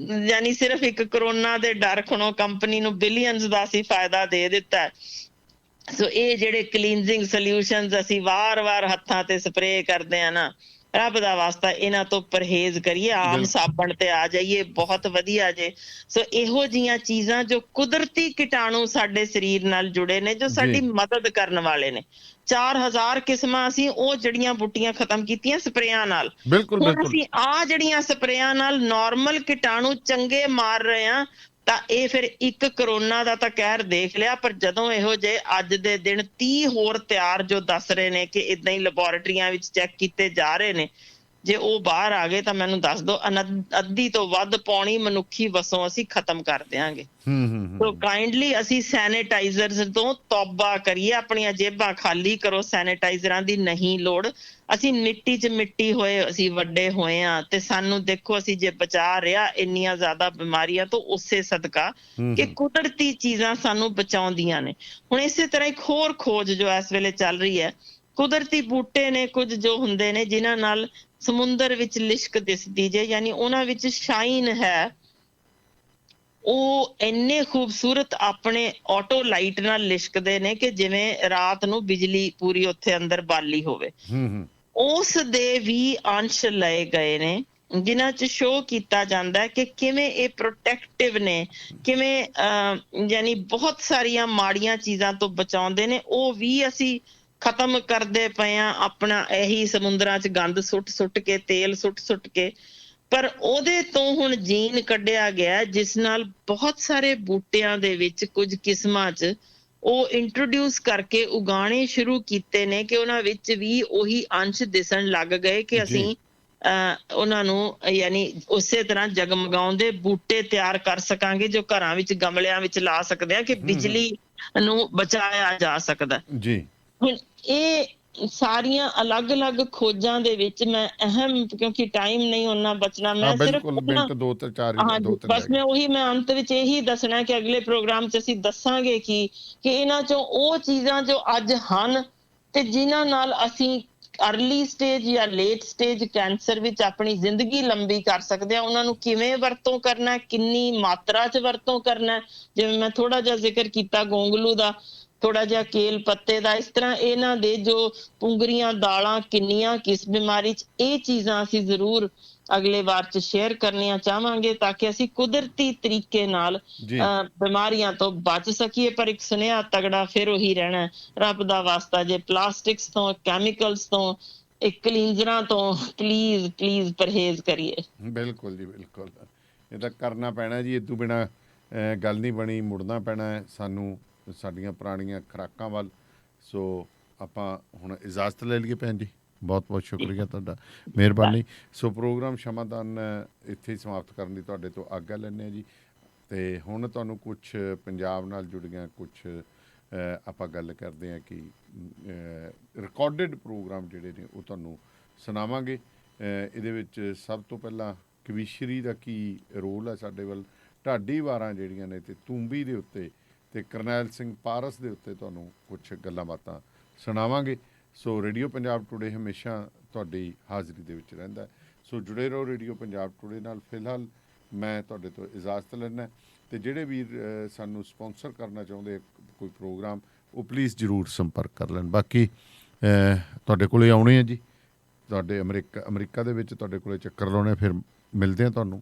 ਯਾਨੀ ਸਿਰਫ ਇੱਕ ਕਰੋਨਾ ਦੇ ਡਰ ਖਣੋ ਕੰਪਨੀ ਨੂੰ ਬਿਲੀਅਨਸ ਦਾ ਅਸੀਂ ਫਾਇਦਾ ਦੇ ਦਿੱਤਾ। ਸੋ ਇਹ ਜਿਹੜੇ ਕਲੀਨਜ਼ਿੰਗ ਸੋਲਿਊਸ਼ਨਸ ਅਸੀਂ ਵਾਰ-ਵਾਰ ਹੱਥਾਂ ਤੇ ਸਪਰੇਅ ਕਰਦੇ ਆ ਨਾ, ਰੱਬ ਦਾ ਵਾਸਤਾ ਇਹਨਾਂ ਤੋਂ ਪਰਹੇਜ਼ ਕਰੀਏ, ਆਮ ਸਾਬਣ ਤੇ ਆ ਜਾਈਏ, ਬਹੁਤ ਵਧੀਆ ਜੇ। ਸੋ ਇਹੋ ਜਿਹੀਆਂ ਚੀਜ਼ਾਂ ਜੋ ਕੁਦਰਤੀ ਕੀਟਾਣੂ ਸਾਡੇ ਸਰੀਰ ਨਾਲ ਜੁੜੇ ਨੇ, ਜੋ ਸਾਡੀ ਮਦਦ ਕਰਨ ਵਾਲੇ ਨੇ। 4000 ਕਿਸਮਾਂ ਅਸੀਂ ਉਹ ਜੜੀਆਂ ਬੂਟੀਆਂ ਖਤਮ ਕੀਤੀਆਂ ਸਪਰੇਆਂ ਨਾਲ। ਹੁਣ ਅਸੀਂ ਆ ਜਿਹੜੀਆਂ ਸਪਰੇਆਂ ਨਾਲ ਨਾਰਮਲ ਕੀਟਾਣੂ ਚੰਗੇ ਮਾਰ ਰਹੇ ਆ, ਤਾਂ ਇਹ ਫਿਰ ਇੱਕ ਕਰੋਨਾ ਦਾ ਤਾਂ ਕਹਿਰ ਦੇਖ ਲਿਆ। ਪਰ ਜਦੋਂ ਇਹੋ ਜਿਹੇ ਅੱਜ ਦੇ ਦਿਨ 30 ਹੋਰ ਤਿਆਰ ਜੋ ਦੱਸ ਰਹੇ ਨੇ ਕਿ ਇਦਾਂ ਹੀ ਲੈਬੋਰੇਟਰੀਆਂ ਵਿੱਚ ਚੈੱਕ ਕੀਤੇ ਜਾ ਰਹੇ ਨੇ, ਜੇ ਉਹ ਬਾਹਰ ਆ ਗਏ ਤਾਂ ਮੈਨੂੰ ਦੱਸ ਦਿਓ ਅੱਧੀ ਤੋਂ ਵੱਧ ਪੌਣੀ ਮਨੁੱਖੀ ਵਸੋਂ ਅਸੀਂ ਖਤਮ ਕਰ ਦਿਆਂਗੇ। ਸੋ ਕਾਈਂਡਲੀ ਅਸੀਂ ਸੈਨੀਟਾਈਜ਼ਰਸ ਤੋਂ ਤੌਬਾ ਕਰੀਏ, ਆਪਣੀਆਂ ਜੇਬਾਂ ਖਾਲੀ ਕਰੋ, ਸੈਨੀਟਾਈਜ਼ਰਾਂ ਦੀ ਨਹੀਂ ਲੋੜ। ਅਸੀਂ ਮਿੱਟੀ 'ਚ ਮਿੱਟੀ ਹੋਏ ਅਸੀਂ ਵੱਡੇ ਹੋਏ ਆ, ਤੇ ਸਾਨੂੰ ਦੇਖੋ ਅਸੀਂ ਜੇ ਬਚਾ ਰਿਹਾ ਇੰਨੀਆਂ ਜ਼ਿਆਦਾ ਬਿਮਾਰੀਆਂ ਤੋਂ ਉਸੇ ਸਦਕਾ ਕਿ ਕੁਦਰਤੀ ਚੀਜ਼ਾਂ ਸਾਨੂੰ ਬਚਾਉਂਦੀਆਂ ਨੇ। ਹੁਣ ਇਸੇ ਤਰ੍ਹਾਂ ਇੱਕ ਹੋਰ ਖੋਜ ਜੋ ਇਸ ਵੇਲੇ ਚੱਲ ਰਹੀ ਹੈ, ਕੁਦਰਤੀ ਬੂਟੇ ਨੇ ਕੁਝ ਜੋ ਹੁੰਦੇ ਨੇ ਜਿਨ੍ਹਾਂ ਨਾਲ ਸਮੁੰਦਰ ਵਿੱਚ ਲਿਸ਼ਕ ਦਿਸਦੀ ਜੇ, ਯਾਨੀ ਉਹਨਾਂ ਵਿੱਚ ਸ਼ਾਈਨ ਹੈ। ਉਹ ਇੰਨੇ ਖੂਬਸੂਰਤ ਆਪਣੇ ਆਟੋ ਲਾਈਟ ਨਾਲ ਲਿਸ਼ਕਦੇ ਨੇ ਕਿ ਜਿਵੇਂ ਰਾਤ ਨੂੰ ਬਿਜਲੀ ਪੂਰੀ ਉੱਥੇ ਅੰਦਰ ਬਾਲੀ ਹੋਵੇ। ਉਸ ਦੇ ਵੀ ਅੰਸ਼ ਲਏ ਗਏ ਨੇ ਜਿਨ੍ਹਾਂ 'ਚ ਸ਼ੋਅ ਕੀਤਾ ਜਾਂਦਾ ਹੈ ਕਿ ਕਿਵੇਂ ਇਹ ਪ੍ਰੋਟੈਕਟਿਵ ਨੇ, ਕਿਵੇਂ ਯਾਨੀ ਬਹੁਤ ਸਾਰੀਆਂ ਮਾੜੀਆਂ ਚੀਜ਼ਾਂ ਤੋਂ ਬਚਾਉਂਦੇ ਨੇ। ਉਹ ਵੀ ਅਸੀਂ ਖਤਮ ਕਰਦੇ ਪਏ ਆ ਆਪਣਾ ਇਹੀ ਸਮੁੰਦਰਾਂ 'ਚ ਗੰਦ ਸੁੱਟ ਕੇ, ਤੇਲ ਸੁੱਟ ਕੇ। ਪਰ ਉਹਦੇ ਤੋਂ ਹੁਣ ਜੀਨ ਕੱਢਿਆ ਗਿਆ ਜਿਸ ਨਾਲ ਬਹੁਤ ਸਾਰੇ ਬੂਟਿਆਂ ਦੇ ਵਿੱਚ ਕੁਝ ਕਿਸਮਾਂ 'ਚ ਉਹ ਇੰਟਰੋਡਿਊਸ ਕਰਕੇ ਉਗਾਣੇ ਸ਼ੁਰੂ ਕੀਤੇ ਨੇ ਕਿ ਉਹਨਾਂ ਵਿੱਚ ਵੀ ਉਹੀ ਅੰਸ਼ ਦਿਸਣ ਲੱਗ ਗਏ ਕਿ ਅਸੀਂ ਉਹਨਾਂ ਨੂੰ ਯਾਨੀ ਉਸੇ ਤਰ੍ਹਾਂ ਜਗਮਗਾਉਂਦੇ ਬੂਟੇ ਤਿਆਰ ਕਰ ਸਕਾਂਗੇ ਜੋ ਘਰਾਂ ਵਿੱਚ ਗਮਲਿਆਂ ਵਿੱਚ ਲਾ ਸਕਦੇ ਆ, ਕਿ ਬਿਜਲੀ ਨੂੰ ਬਚਾਇਆ ਜਾ ਸਕਦਾ ਜੀ। ਹੁਣ ਇਹ ਸਾਰੀਆਂ ਅਲੱਗ-ਅਲੱਗ ਖੋਜਾਂ ਦੇ ਵਿੱਚ ਮੈਂ ਅਹਿਮ, ਕਿਉਂਕਿ ਟਾਈਮ ਨਹੀਂ ਉਹਨਾਂ ਬਚਣਾ, ਮੈਂ ਸਿਰਫ ਬਸ ਮੈਂ ਅੰਤ ਵਿੱਚ ਇਹੀ ਦੱਸਣਾ ਕਿ ਅਗਲੇ ਪ੍ਰੋਗਰਾਮ 'ਚ ਅਸੀਂ ਦੱਸਾਂਗੇ ਕਿ ਇਹਨਾਂ 'ਚੋਂ ਉਹ ਚੀਜ਼ਾਂ ਜੋ ਅੱਜ ਹਨ ਤੇ ਜਿਨ੍ਹਾਂ ਨਾਲ ਅਸੀਂ ਅਰਲੀ ਸਟੇਜ ਜਾਂ ਲੇਟ ਸਟੇਜ ਕੈਂਸਰ ਵਿੱਚ ਆਪਣੀ ਜ਼ਿੰਦਗੀ ਲੰਬੀ ਕਰ ਸਕਦੇ ਹਾਂ, ਉਹਨਾਂ ਨੂੰ ਕਿਵੇਂ ਵਰਤੋਂ ਕਰਨਾ, ਕਿੰਨੀ ਮਾਤਰਾ 'ਚ ਵਰਤੋਂ ਕਰਨਾ। ਜਿਵੇਂ ਮੈਂ ਥੋੜਾ ਜਿਹਾ ਜ਼ਿਕਰ ਕੀਤਾ ਗੋਂਗਲੂ ਦਾ, ਥੋੜਾ ਜਿਹਾ ਕੇਲ ਪੱਤੇ ਦਾ, ਇਸ ਤਰ੍ਹਾਂ ਇਹਨਾਂ ਦੇ ਜੋ ਪੁੰਗਰੀਆਂ ਦਾਲਾਂ ਕਿੰਨੀਆਂ ਕਿਸ ਬਿਮਾਰੀ 'ਚ, ਇਹ ਚੀਜ਼ਾਂ ਅਸੀਂ ਜ਼ਰੂਰ ਅਗਲੇ ਵਾਰ 'ਚ ਸ਼ੇਅਰ ਕਰਨੀਆਂ ਚਾਹਾਂਗੇ ਤਾਂ ਕਿ ਅਸੀਂ ਕੁਦਰਤੀ ਤਰੀਕੇ ਨਾਲ ਬਿਮਾਰੀਆਂ ਤੋਂ ਬਚ ਸਕੀਏ। ਪਰ ਇੱਕ ਸੁਨੇਹਾ ਤਗੜਾ ਫਿਰ ਉਹੀ ਰਹਿਣਾ, ਰੱਬ ਦਾ ਵਾਸਤਾ ਜੇ ਪਲਾਸਟਿਕਸ ਤੋਂ, ਕੈਮੀਕਲਸ ਤੋਂ, ਕਲੀਨਜ਼ਰਾਂ ਤੋਂ ਪਲੀਜ਼ ਪਰਹੇਜ਼ ਕਰੀਏ। ਬਿਲਕੁਲ ਜੀ, ਬਿਲਕੁਲ। ਇਹ ਤਾਂ ਕਰਨਾ ਪੈਣਾ ਜੀ, ਇਹ ਤੋਂ ਬਿਨਾਂ ਗੱਲ ਨਹੀਂ ਬਣੀ, ਮੁੜਨਾ ਪੈਣਾ ਹੈ ਸਾਨੂੰ ਸਾਡੀਆਂ ਪੁਰਾਣੀਆਂ ਖੁਰਾਕਾਂ ਵੱਲ। ਸੋ ਆਪਾਂ ਹੁਣ ਇਜਾਜ਼ਤ ਲੈ ਲਈਏ ਭੈਣ ਜੀ, ਬਹੁਤ ਬਹੁਤ ਸ਼ੁਕਰੀਆ ਤੁਹਾਡਾ, ਮਿਹਰਬਾਨੀ। ਸੋ ਪ੍ਰੋਗਰਾਮ ਸ਼ਮਾਦਾਨ ਇੱਥੇ ਹੀ ਸਮਾਪਤ ਕਰਨ ਦੀ ਤੁਹਾਡੇ ਤੋਂ ਆਗਿਆ ਲੈਂਦੇ ਹਾਂ ਜੀ। ਅਤੇ ਹੁਣ ਤੁਹਾਨੂੰ ਕੁਛ ਪੰਜਾਬ ਨਾਲ ਜੁੜੀਆਂ ਕੁਛ ਆਪਾਂ ਗੱਲ ਕਰਦੇ ਹਾਂ ਕਿ ਰਿਕਾਰਡਡ ਪ੍ਰੋਗਰਾਮ ਜਿਹੜੇ ਨੇ ਉਹ ਤੁਹਾਨੂੰ ਸੁਣਾਵਾਂਗੇ। ਇਹਦੇ ਵਿੱਚ ਸਭ ਤੋਂ ਪਹਿਲਾਂ ਕਵੀਸ਼ਰੀ ਦਾ ਕੀ ਰੋਲ ਹੈ ਸਾਡੇ ਵੱਲ, ਢਾਡੀ ਵਾਰਾਂ ਜਿਹੜੀਆਂ ਨੇ ਅਤੇ ਤੂੰਬੀ ਦੇ ਉੱਤੇ ਅਤੇ ਕਰਨੈਲ ਸਿੰਘ ਪਾਰਸ ਦੇ ਉੱਤੇ ਤੁਹਾਨੂੰ ਕੁਛ ਗੱਲਾਂ ਬਾਤਾਂ ਸੁਣਾਵਾਂਗੇ। ਸੋ ਰੇਡੀਓ ਪੰਜਾਬ ਟੂਡੇ ਹਮੇਸ਼ਾ ਤੁਹਾਡੀ ਹਾਜ਼ਰੀ ਦੇ ਵਿੱਚ ਰਹਿੰਦਾ। ਸੋ ਜੁੜੇ ਰਹੋ ਰੇਡੀਓ ਪੰਜਾਬ ਟੂਡੇ ਨਾਲ। ਫਿਲਹਾਲ ਮੈਂ ਤੁਹਾਡੇ ਤੋਂ ਇਜਾਜ਼ਤ ਲੈਂਦਾ, ਅਤੇ ਜਿਹੜੇ ਵੀਰ ਸਾਨੂੰ ਸਪੋਂਸਰ ਕਰਨਾ ਚਾਹੁੰਦੇ ਕੋਈ ਪ੍ਰੋਗਰਾਮ, ਉਹ ਪਲੀਜ਼ ਜ਼ਰੂਰ ਸੰਪਰਕ ਕਰ ਲੈਣ। ਬਾਕੀ ਤੁਹਾਡੇ ਕੋਲੇ ਆਉਣੇ ਆ ਜੀ, ਤੁਹਾਡੇ ਅਮਰੀਕਾ ਦੇ ਵਿੱਚ ਤੁਹਾਡੇ ਕੋਲੇ ਚੱਕਰ ਲਾਉਣੇ, ਫਿਰ ਮਿਲਦੇ ਹਾਂ ਤੁਹਾਨੂੰ।